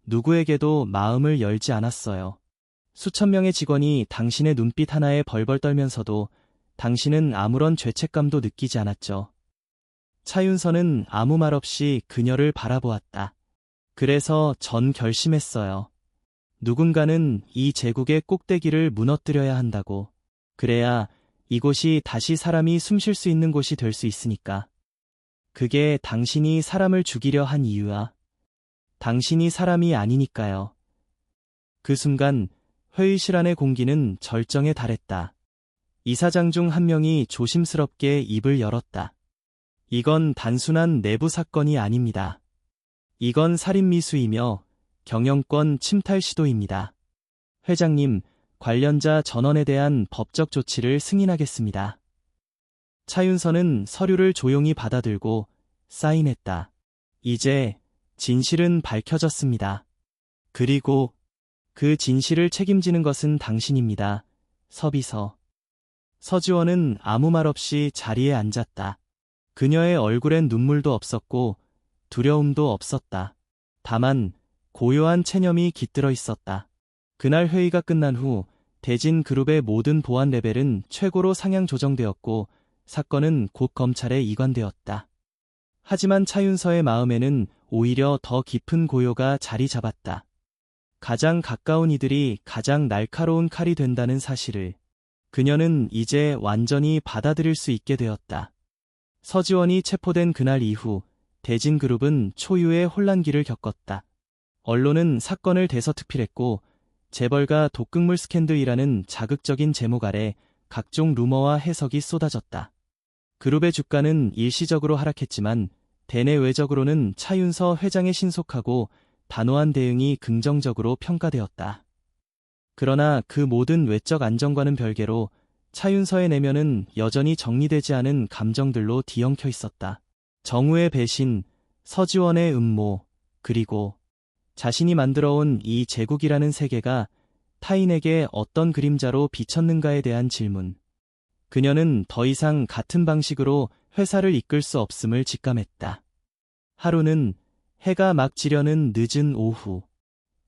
누구에게도 마음을 열지 않았어요. 수천 명의 직원이 당신의 눈빛 하나에 벌벌 떨면서도 당신은 아무런 죄책감도 느끼지 않았죠. 차윤서는 아무 말 없이 그녀를 바라보았다. 그래서 전 결심했어요. 누군가는 이 제국의 꼭대기를 무너뜨려야 한다고. 그래야 이곳이 다시 사람이 숨 쉴 수 있는 곳이 될 수 있으니까. 그게 당신이 사람을 죽이려 한 이유야. 당신이 사람이 아니니까요. 그 순간 회의실 안의 공기는 절정에 달했다. 이사장 중 한 명이 조심스럽게 입을 열었다. 이건 단순한 내부 사건이 아닙니다. 이건 살인미수이며 경영권 침탈 시도입니다. 회장님, 관련자 전원에 대한 법적 조치를 승인하겠습니다. 차윤서는 서류를 조용히 받아들고 사인했다. 이제 진실은 밝혀졌습니다. 그리고 그 진실을 책임지는 것은 당신입니다. 서비서. 서지원은 아무 말 없이 자리에 앉았다. 그녀의 얼굴엔 눈물도 없었고 두려움도 없었다. 다만 고요한 체념이 깃들어 있었다. 그날 회의가 끝난 후 대진그룹의 모든 보안 레벨은 최고로 상향 조정되었고 사건은 곧 검찰에 이관되었다. 하지만 차윤서의 마음에는 오히려 더 깊은 고요가 자리 잡았다. 가장 가까운 이들이 가장 날카로운 칼이 된다는 사실을 그녀는 이제 완전히 받아들일 수 있게 되었다. 서지원이 체포된 그날 이후 대진그룹은 초유의 혼란기를 겪었다. 언론은 사건을 대서특필했고 재벌가 독극물 스캔들이라는 자극적인 제목 아래 각종 루머와 해석이 쏟아졌다. 그룹의 주가는 일시적으로 하락했지만 대내외적으로는 차윤서 회장의 신속하고 단호한 대응이 긍정적으로 평가되었다. 그러나 그 모든 외적 안정과는 별개로 차윤서의 내면은 여전히 정리되지 않은 감정들로 뒤엉켜 있었다. 정우의 배신, 서지원의 음모, 그리고 자신이 만들어온 이 제국이라는 세계가 타인에게 어떤 그림자로 비쳤는가에 대한 질문. 그녀는 더 이상 같은 방식으로 회사를 이끌 수 없음을 직감했다. 하루는 해가 막 지려는 늦은 오후.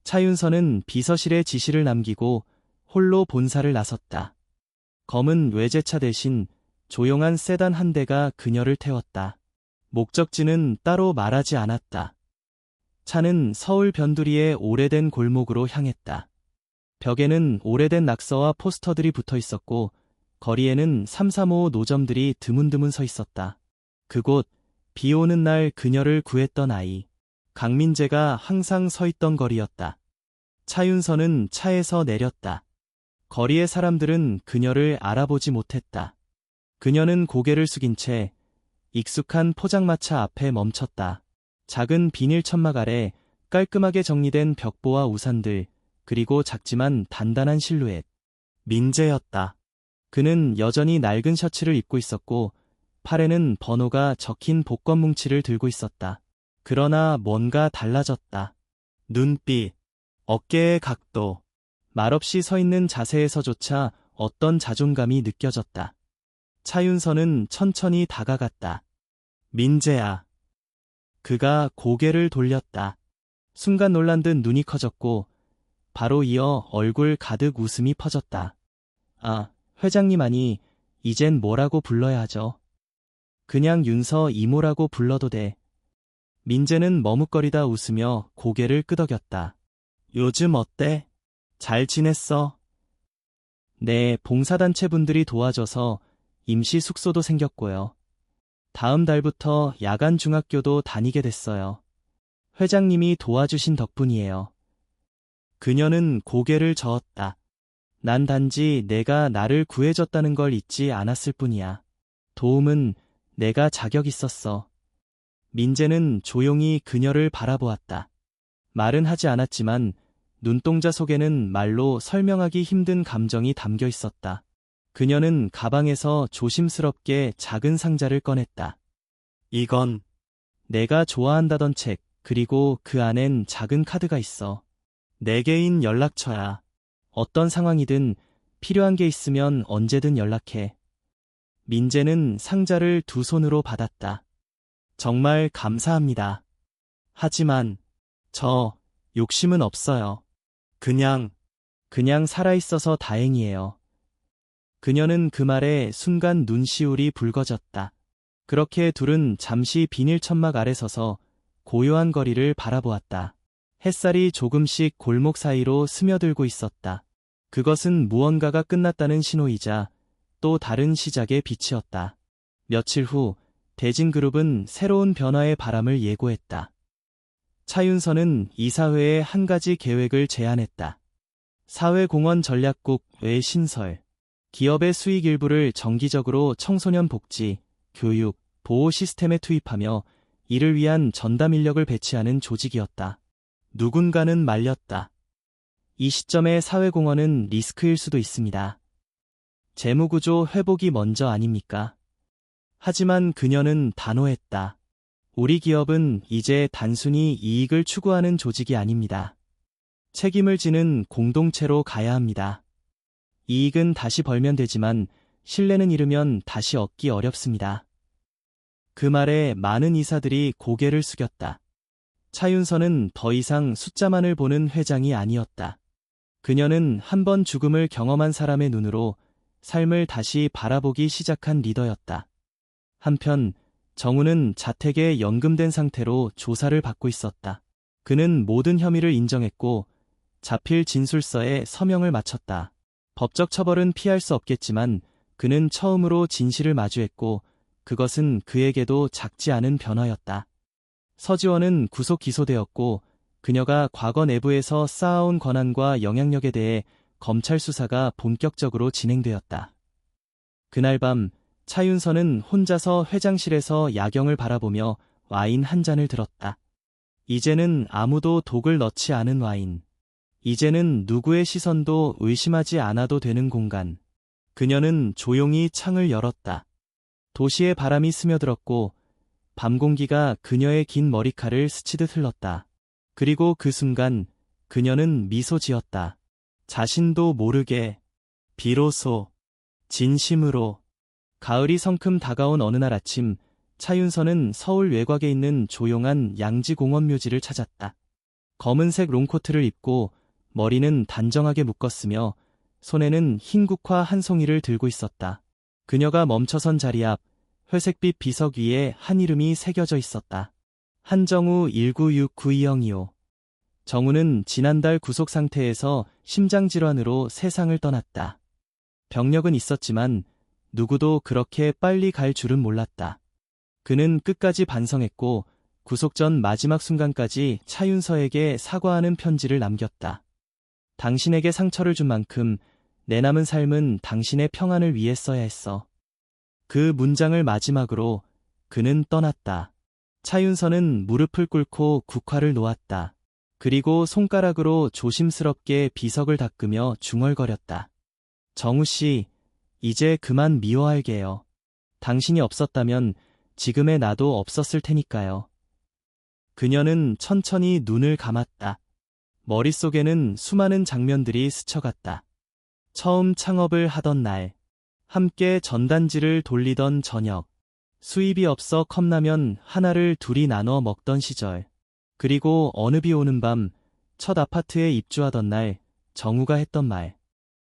차윤서는 비서실에 지시를 남기고 홀로 본사를 나섰다. 검은 외제차 대신 조용한 세단 한 대가 그녀를 태웠다. 목적지는 따로 말하지 않았다. 차는 서울 변두리의 오래된 골목으로 향했다. 벽에는 오래된 낙서와 포스터들이 붙어 있었고 거리에는 335 노점들이 드문드문 서 있었다. 그곳, 비 오는 날 그녀를 구했던 아이. 강민재가 항상 서 있던 거리였다. 차윤서는 차에서 내렸다. 거리의 사람들은 그녀를 알아보지 못했다. 그녀는 고개를 숙인 채 익숙한 포장마차 앞에 멈췄다. 작은 비닐 천막 아래 깔끔하게 정리된 벽보와 우산들, 그리고 작지만 단단한 실루엣. 민재였다. 그는 여전히 낡은 셔츠를 입고 있었고 팔에는 번호가 적힌 복권 뭉치를 들고 있었다. 그러나 뭔가 달라졌다. 눈빛, 어깨의 각도, 말없이 서 있는 자세에서조차 어떤 자존감이 느껴졌다. 차윤서는 천천히 다가갔다. 민재야. 그가 고개를 돌렸다. 순간 놀란 듯 눈이 커졌고 바로 이어 얼굴 가득 웃음이 퍼졌다. 아, 회장님 아니, 이젠 뭐라고 불러야 하죠? 그냥 윤서 이모라고 불러도 돼. 민재는 머뭇거리다 웃으며 고개를 끄덕였다. 요즘 어때? 잘 지냈어? 네, 봉사단체 분들이 도와줘서 임시 숙소도 생겼고요. 다음 달부터 야간 중학교도 다니게 됐어요. 회장님이 도와주신 덕분이에요. 그녀는 고개를 저었다. 난 단지 내가 나를 구해줬다는 걸 잊지 않았을 뿐이야. 도움은 내가 자격 있었어. 민재는 조용히 그녀를 바라보았다. 말은 하지 않았지만 눈동자 속에는 말로 설명하기 힘든 감정이 담겨 있었다. 그녀는 가방에서 조심스럽게 작은 상자를 꺼냈다. 이건 내가 좋아한다던 책, 그리고 그 안엔 작은 카드가 있어. 내 개인 연락처야. 어떤 상황이든 필요한 게 있으면 언제든 연락해. 민재는 상자를 두 손으로 받았다. 정말 감사합니다. 하지만 저 욕심은 없어요. 그냥 살아있어서 다행이에요. 그녀는 그 말에 순간 눈시울이 붉어졌다. 그렇게 둘은 잠시 비닐 천막 아래 서서 고요한 거리를 바라보았다. 햇살이 조금씩 골목 사이로 스며들고 있었다. 그것은 무언가가 끝났다는 신호이자 또 다른 시작의 빛이었다. 며칠 후 대진그룹은 새로운 변화의 바람을 예고했다. 차윤선은 이사회에 한 가지 계획을 제안했다. 사회공헌 전략국 외 신설, 기업의 수익 일부를 정기적으로 청소년 복지, 교육, 보호 시스템에 투입하며 이를 위한 전담 인력을 배치하는 조직이었다. 누군가는 말렸다. 이 시점에 사회공헌은 리스크일 수도 있습니다. 재무구조 회복이 먼저 아닙니까? 하지만 그녀는 단호했다. 우리 기업은 이제 단순히 이익을 추구하는 조직이 아닙니다. 책임을 지는 공동체로 가야 합니다. 이익은 다시 벌면 되지만 신뢰는 잃으면 다시 얻기 어렵습니다. 그 말에 많은 이사들이 고개를 숙였다. 차윤선은 더 이상 숫자만을 보는 회장이 아니었다. 그녀는 한 번 죽음을 경험한 사람의 눈으로 삶을 다시 바라보기 시작한 리더였다. 한편 정우는 자택에 연금된 상태로 조사를 받고 있었다. 그는 모든 혐의를 인정했고 자필 진술서에 서명을 마쳤다. 법적 처벌은 피할 수 없겠지만 그는 처음으로 진실을 마주했고 그것은 그에게도 작지 않은 변화였다. 서지원은 구속 기소되었고 그녀가 과거 내부에서 쌓아온 권한과 영향력에 대해 검찰 수사가 본격적으로 진행되었다. 그날 밤 차윤선은 혼자서 회장실에서 야경을 바라보며 와인 한 잔을 들었다. 이제는 아무도 독을 넣지 않은 와인. 이제는 누구의 시선도 의심하지 않아도 되는 공간. 그녀는 조용히 창을 열었다. 도시의 바람이 스며들었고 밤 공기가 그녀의 긴 머리칼을 스치듯 흘렀다. 그리고 그 순간 그녀는 미소 지었다. 자신도 모르게, 비로소, 진심으로. 가을이 성큼 다가온 어느 날 아침, 차윤선은 서울 외곽에 있는 조용한 양지공원 묘지를 찾았다. 검은색 롱코트를 입고 머리는 단정하게 묶었으며 손에는 흰 국화 한 송이를 들고 있었다. 그녀가 멈춰선 자리 앞 회색빛 비석 위에 한 이름이 새겨져 있었다. 한정우 1969202호. 정우는 지난달 구속 상태에서 심장질환으로 세상을 떠났다. 병력은 있었지만 누구도 그렇게 빨리 갈 줄은 몰랐다. 그는 끝까지 반성했고 구속 전 마지막 순간까지 차윤서에게 사과하는 편지를 남겼다. 당신에게 상처를 준 만큼 내 남은 삶은 당신의 평안을 위해 써야 했어. 그 문장을 마지막으로 그는 떠났다. 차윤서는 무릎을 꿇고 국화를 놓았다. 그리고 손가락으로 조심스럽게 비석을 닦으며 중얼거렸다. 정우 씨, 이제 그만 미워할게요. 당신이 없었다면 지금의 나도 없었을 테니까요. 그녀는 천천히 눈을 감았다. 머릿속에는 수많은 장면들이 스쳐갔다. 처음 창업을 하던 날, 함께 전단지를 돌리던 저녁, 수입이 없어 컵라면 하나를 둘이 나눠 먹던 시절, 그리고 어느 비 오는 밤, 첫 아파트에 입주하던 날, 정우가 했던 말.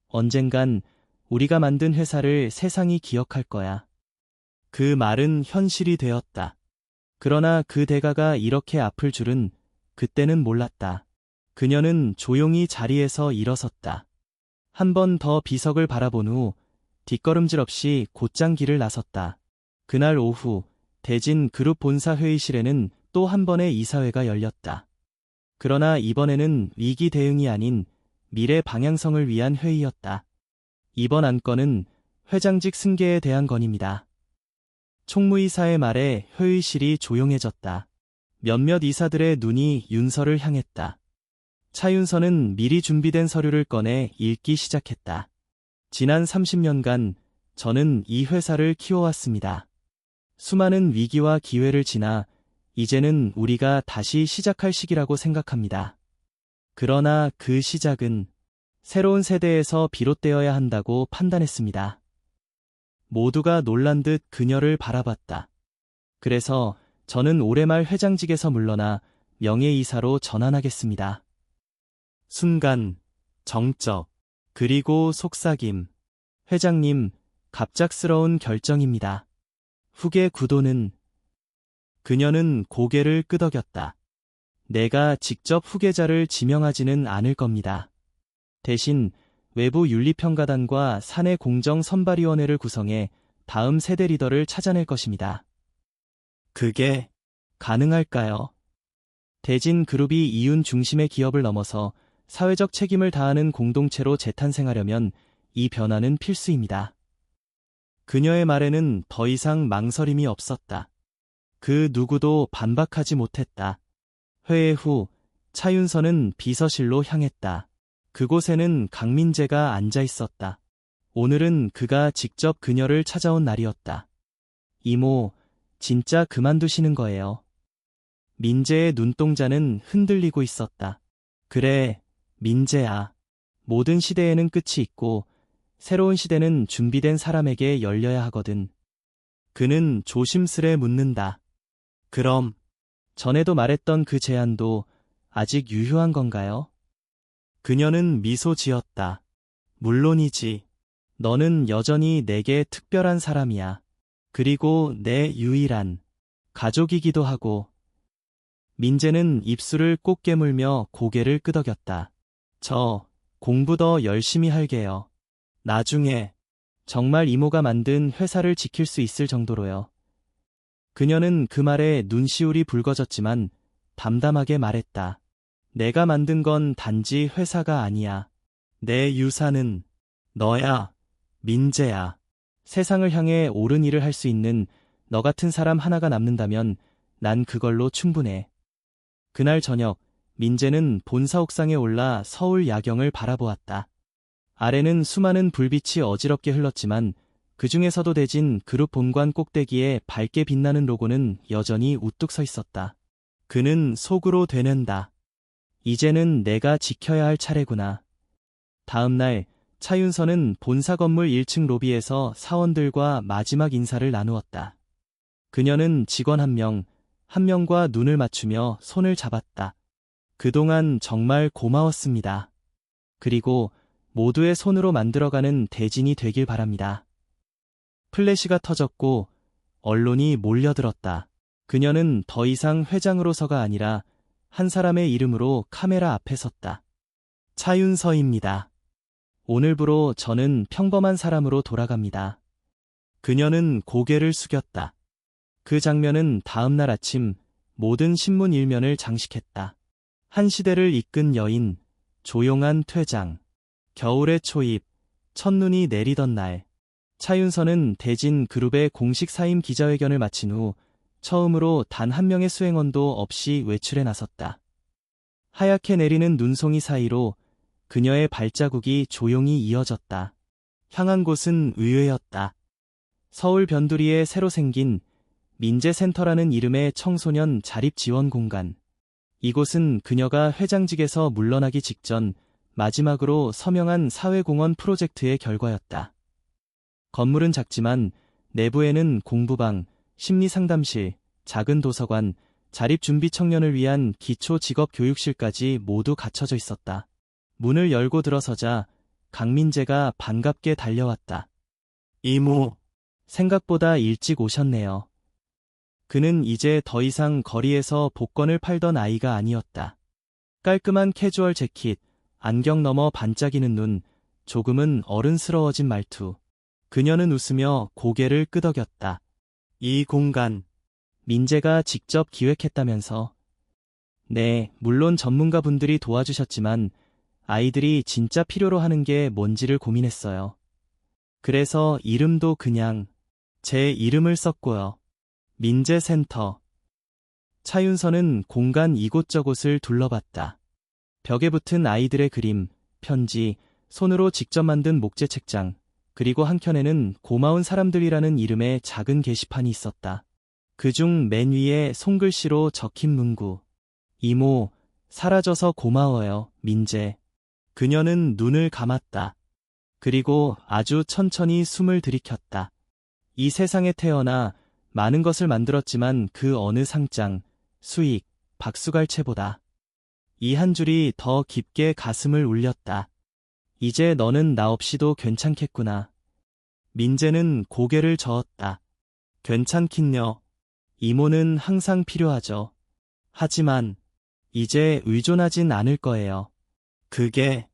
언젠간 우리가 만든 회사를 세상이 기억할 거야. 그 말은 현실이 되었다. 그러나 그 대가가 이렇게 아플 줄은 그때는 몰랐다. 그녀는 조용히 자리에서 일어섰다. 한 번 더 비석을 바라본 후 뒷걸음질 없이 곧장 길을 나섰다. 그날 오후 대진 그룹 본사 회의실에는 또 한 번의 이사회가 열렸다. 그러나 이번에는 위기 대응이 아닌 미래 방향성을 위한 회의였다. 이번 안건은 회장직 승계에 대한 건입니다. 총무이사의 말에 회의실이 조용해졌다. 몇몇 이사들의 눈이 윤서를 향했다. 차윤서는 미리 준비된 서류를 꺼내 읽기 시작했다. 지난 30년간 저는 이 회사를 키워왔습니다. 수많은 위기와 기회를 지나 이제는 우리가 다시 시작할 시기라고 생각합니다. 그러나 그 시작은 새로운 세대에서 비롯되어야 한다고 판단했습니다. 모두가 놀란 듯 그녀를 바라봤다. 그래서 저는 올해 말 회장직에서 물러나 명예이사로 전환하겠습니다. 순간, 정적, 그리고 속삭임. 회장님, 갑작스러운 결정입니다. 후계 구도는? 그녀는 고개를 끄덕였다. 내가 직접 후계자를 지명하지는 않을 겁니다. 대신 외부 윤리평가단과 사내 공정 선발위원회를 구성해 다음 세대 리더를 찾아낼 것입니다. 그게 가능할까요? 대진그룹이 이윤 중심의 기업을 넘어서 사회적 책임을 다하는 공동체로 재탄생하려면 이 변화는 필수입니다. 그녀의 말에는 더 이상 망설임이 없었다. 그 누구도 반박하지 못했다. 회의 후 차윤서는 비서실로 향했다. 그곳에는 강민재가 앉아 있었다. 오늘은 그가 직접 그녀를 찾아온 날이었다. 이모, 진짜 그만두시는 거예요. 민재의 눈동자는 흔들리고 있었다. 그래, 민재야. 모든 시대에는 끝이 있고 새로운 시대는 준비된 사람에게 열려야 하거든. 그는 조심스레 묻는다. 그럼 전에도 말했던 그 제안도 아직 유효한 건가요? 그녀는 미소 지었다. 물론이지. 너는 여전히 내게 특별한 사람이야. 그리고 내 유일한 가족이기도 하고. 민재는 입술을 꼭 깨물며 고개를 끄덕였다. 저 공부 더 열심히 할게요. 나중에 정말 이모가 만든 회사를 지킬 수 있을 정도로요. 그녀는 그 말에 눈시울이 붉어졌지만 담담하게 말했다. 내가 만든 건 단지 회사가 아니야. 내 유산은 너야, 민재야. 세상을 향해 옳은 일을 할 수 있는 너 같은 사람 하나가 남는다면 난 그걸로 충분해. 그날 저녁, 민재는 본사 옥상에 올라 서울 야경을 바라보았다. 아래는 수많은 불빛이 어지럽게 흘렀지만 그 중에서도 대진 그룹 본관 꼭대기에 밝게 빛나는 로고는 여전히 우뚝 서 있었다. 그는 속으로 되는다. 이제는 내가 지켜야 할 차례구나. 다음 날 차윤서는 본사 건물 1층 로비에서 사원들과 마지막 인사를 나누었다. 그녀는 직원 한 명과 눈을 맞추며 손을 잡았다. 그동안 정말 고마웠습니다. 그리고 모두의 손으로 만들어가는 대진이 되길 바랍니다. 플래시가 터졌고 언론이 몰려들었다. 그녀는 더 이상 회장으로서가 아니라 한 사람의 이름으로 카메라 앞에 섰다. 차윤서입니다. 오늘부로 저는 평범한 사람으로 돌아갑니다. 그녀는 고개를 숙였다. 그 장면은 다음 날 아침 모든 신문 일면을 장식했다. 한 시대를 이끈 여인, 조용한 퇴장, 겨울의 초입, 첫눈이 내리던 날. 차윤서는 대진 그룹의 공식 사임 기자회견을 마친 후 처음으로 단 한 명의 수행원도 없이 외출에 나섰다. 하얗게 내리는 눈송이 사이로 그녀의 발자국이 조용히 이어졌다. 향한 곳은 의외였다. 서울 변두리에 새로 생긴 민재센터라는 이름의 청소년 자립 지원 공간. 이곳은 그녀가 회장직에서 물러나기 직전 마지막으로 서명한 사회공헌 프로젝트의 결과였다. 건물은 작지만 내부에는 공부방, 심리상담실, 작은 도서관, 자립준비 청년을 위한 기초 직업 교육실까지 모두 갖춰져 있었다. 문을 열고 들어서자 강민재가 반갑게 달려왔다. 이모, 생각보다 일찍 오셨네요. 그는 이제 더 이상 거리에서 복권을 팔던 아이가 아니었다. 깔끔한 캐주얼 재킷, 안경 너머 반짝이는 눈, 조금은 어른스러워진 말투. 그녀는 웃으며 고개를 끄덕였다. 이 공간, 민재가 직접 기획했다면서. 네, 물론 전문가분들이 도와주셨지만 아이들이 진짜 필요로 하는 게 뭔지를 고민했어요. 그래서 이름도 그냥 제 이름을 썼고요. 민재센터. 차윤서는 공간 이곳저곳을 둘러봤다. 벽에 붙은 아이들의 그림, 편지, 손으로 직접 만든 목재 책장, 그리고 한켠에는 고마운 사람들이라는 이름의 작은 게시판이 있었다. 그중 맨 위에 손글씨로 적힌 문구. 이모, 사라져서 고마워요, 민재. 그녀는 눈을 감았다. 그리고 아주 천천히 숨을 들이켰다. 이 세상에 태어나 많은 것을 만들었지만 그 어느 상장, 수익, 박수갈채보다 이 한 줄이 더 깊게 가슴을 울렸다. 이제 너는 나 없이도 괜찮겠구나. 민재는 고개를 저었다. 괜찮긴요. 이모는 항상 필요하죠. 하지만 이제 의존하진 않을 거예요. 그게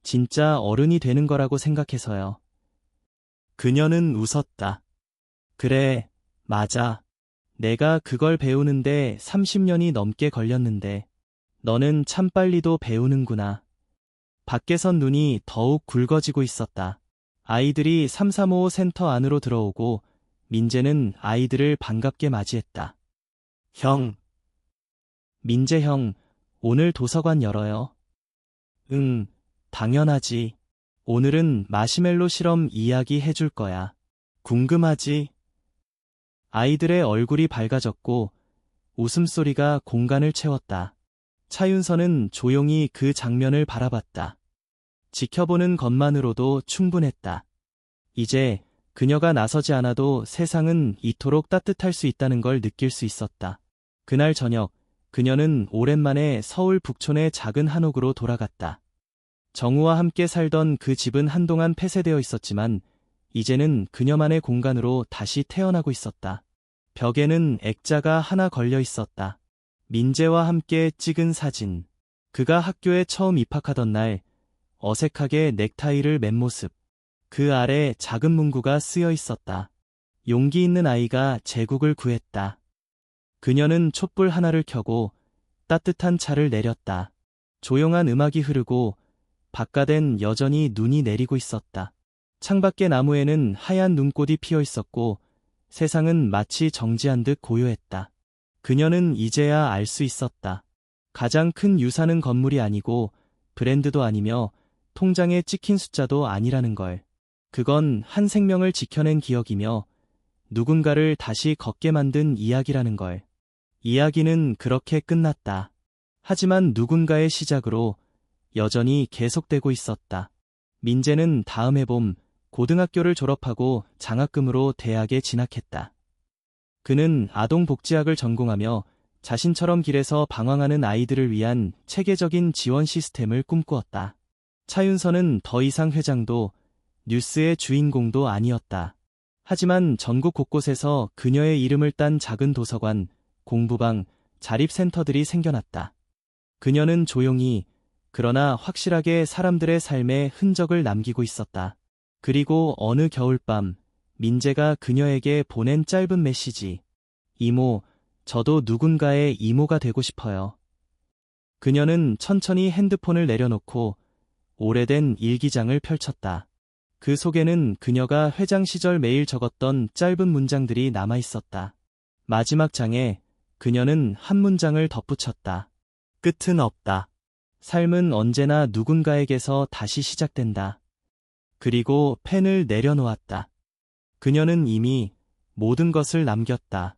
진짜 어른이 되는 거라고 생각해서요. 그녀는 웃었다. 그래, 맞아. 내가 그걸 배우는데 30년이 넘게 걸렸는데 너는 참 빨리도 배우는구나. 밖에선 눈이 더욱 굵어지고 있었다. 아이들이 3355 센터 안으로 들어오고 민재는 아이들을 반갑게 맞이했다. 형. 민재 형, 오늘 도서관 열어요. 응, 당연하지. 오늘은 마시멜로 실험 이야기 해줄 거야. 궁금하지? 아이들의 얼굴이 밝아졌고 웃음소리가 공간을 채웠다. 차윤서는 조용히 그 장면을 바라봤다. 지켜보는 것만으로도 충분했다. 이제 그녀가 나서지 않아도 세상은 이토록 따뜻할 수 있다는 걸 느낄 수 있었다. 그날 저녁, 그녀는 오랜만에 서울 북촌의 작은 한옥으로 돌아갔다. 정우와 함께 살던 그 집은 한동안 폐쇄되어 있었지만 이제는 그녀만의 공간으로 다시 태어나고 있었다. 벽에는 액자가 하나 걸려 있었다. 민재와 함께 찍은 사진. 그가 학교에 처음 입학하던 날 어색하게 넥타이를 맨 모습. 그 아래 작은 문구가 쓰여 있었다. 용기 있는 아이가 제국을 구했다. 그녀는 촛불 하나를 켜고 따뜻한 차를 내렸다. 조용한 음악이 흐르고 바깥엔 여전히 눈이 내리고 있었다. 창밖의 나무에는 하얀 눈꽃이 피어 있었고 세상은 마치 정지한 듯 고요했다. 그녀는 이제야 알 수 있었다. 가장 큰 유산은 건물이 아니고 브랜드도 아니며 통장에 찍힌 숫자도 아니라는 걸. 그건 한 생명을 지켜낸 기억이며 누군가를 다시 걷게 만든 이야기라는 걸. 이야기는 그렇게 끝났다. 하지만 누군가의 시작으로 여전히 계속되고 있었다. 민재는 다음 해봄 고등학교를 졸업하고 장학금으로 대학에 진학했다. 그는 아동복지학을 전공하며 자신처럼 길에서 방황하는 아이들을 위한 체계적인 지원 시스템을 꿈꾸었다. 차윤서는 더 이상 회장도 뉴스의 주인공도 아니었다. 하지만 전국 곳곳에서 그녀의 이름을 딴 작은 도서관, 공부방, 자립센터들이 생겨났다. 그녀는 조용히 그러나 확실하게 사람들의 삶에 흔적을 남기고 있었다. 그리고 어느 겨울밤 민재가 그녀에게 보낸 짧은 메시지. 이모, 저도 누군가의 이모가 되고 싶어요. 그녀는 천천히 핸드폰을 내려놓고 오래된 일기장을 펼쳤다. 그 속에는 그녀가 회장 시절 매일 적었던 짧은 문장들이 남아 있었다. 마지막 장에 그녀는 한 문장을 덧붙였다. 끝은 없다. 삶은 언제나 누군가에게서 다시 시작된다. 그리고 펜을 내려놓았다. 그녀는 이미 모든 것을 남겼다.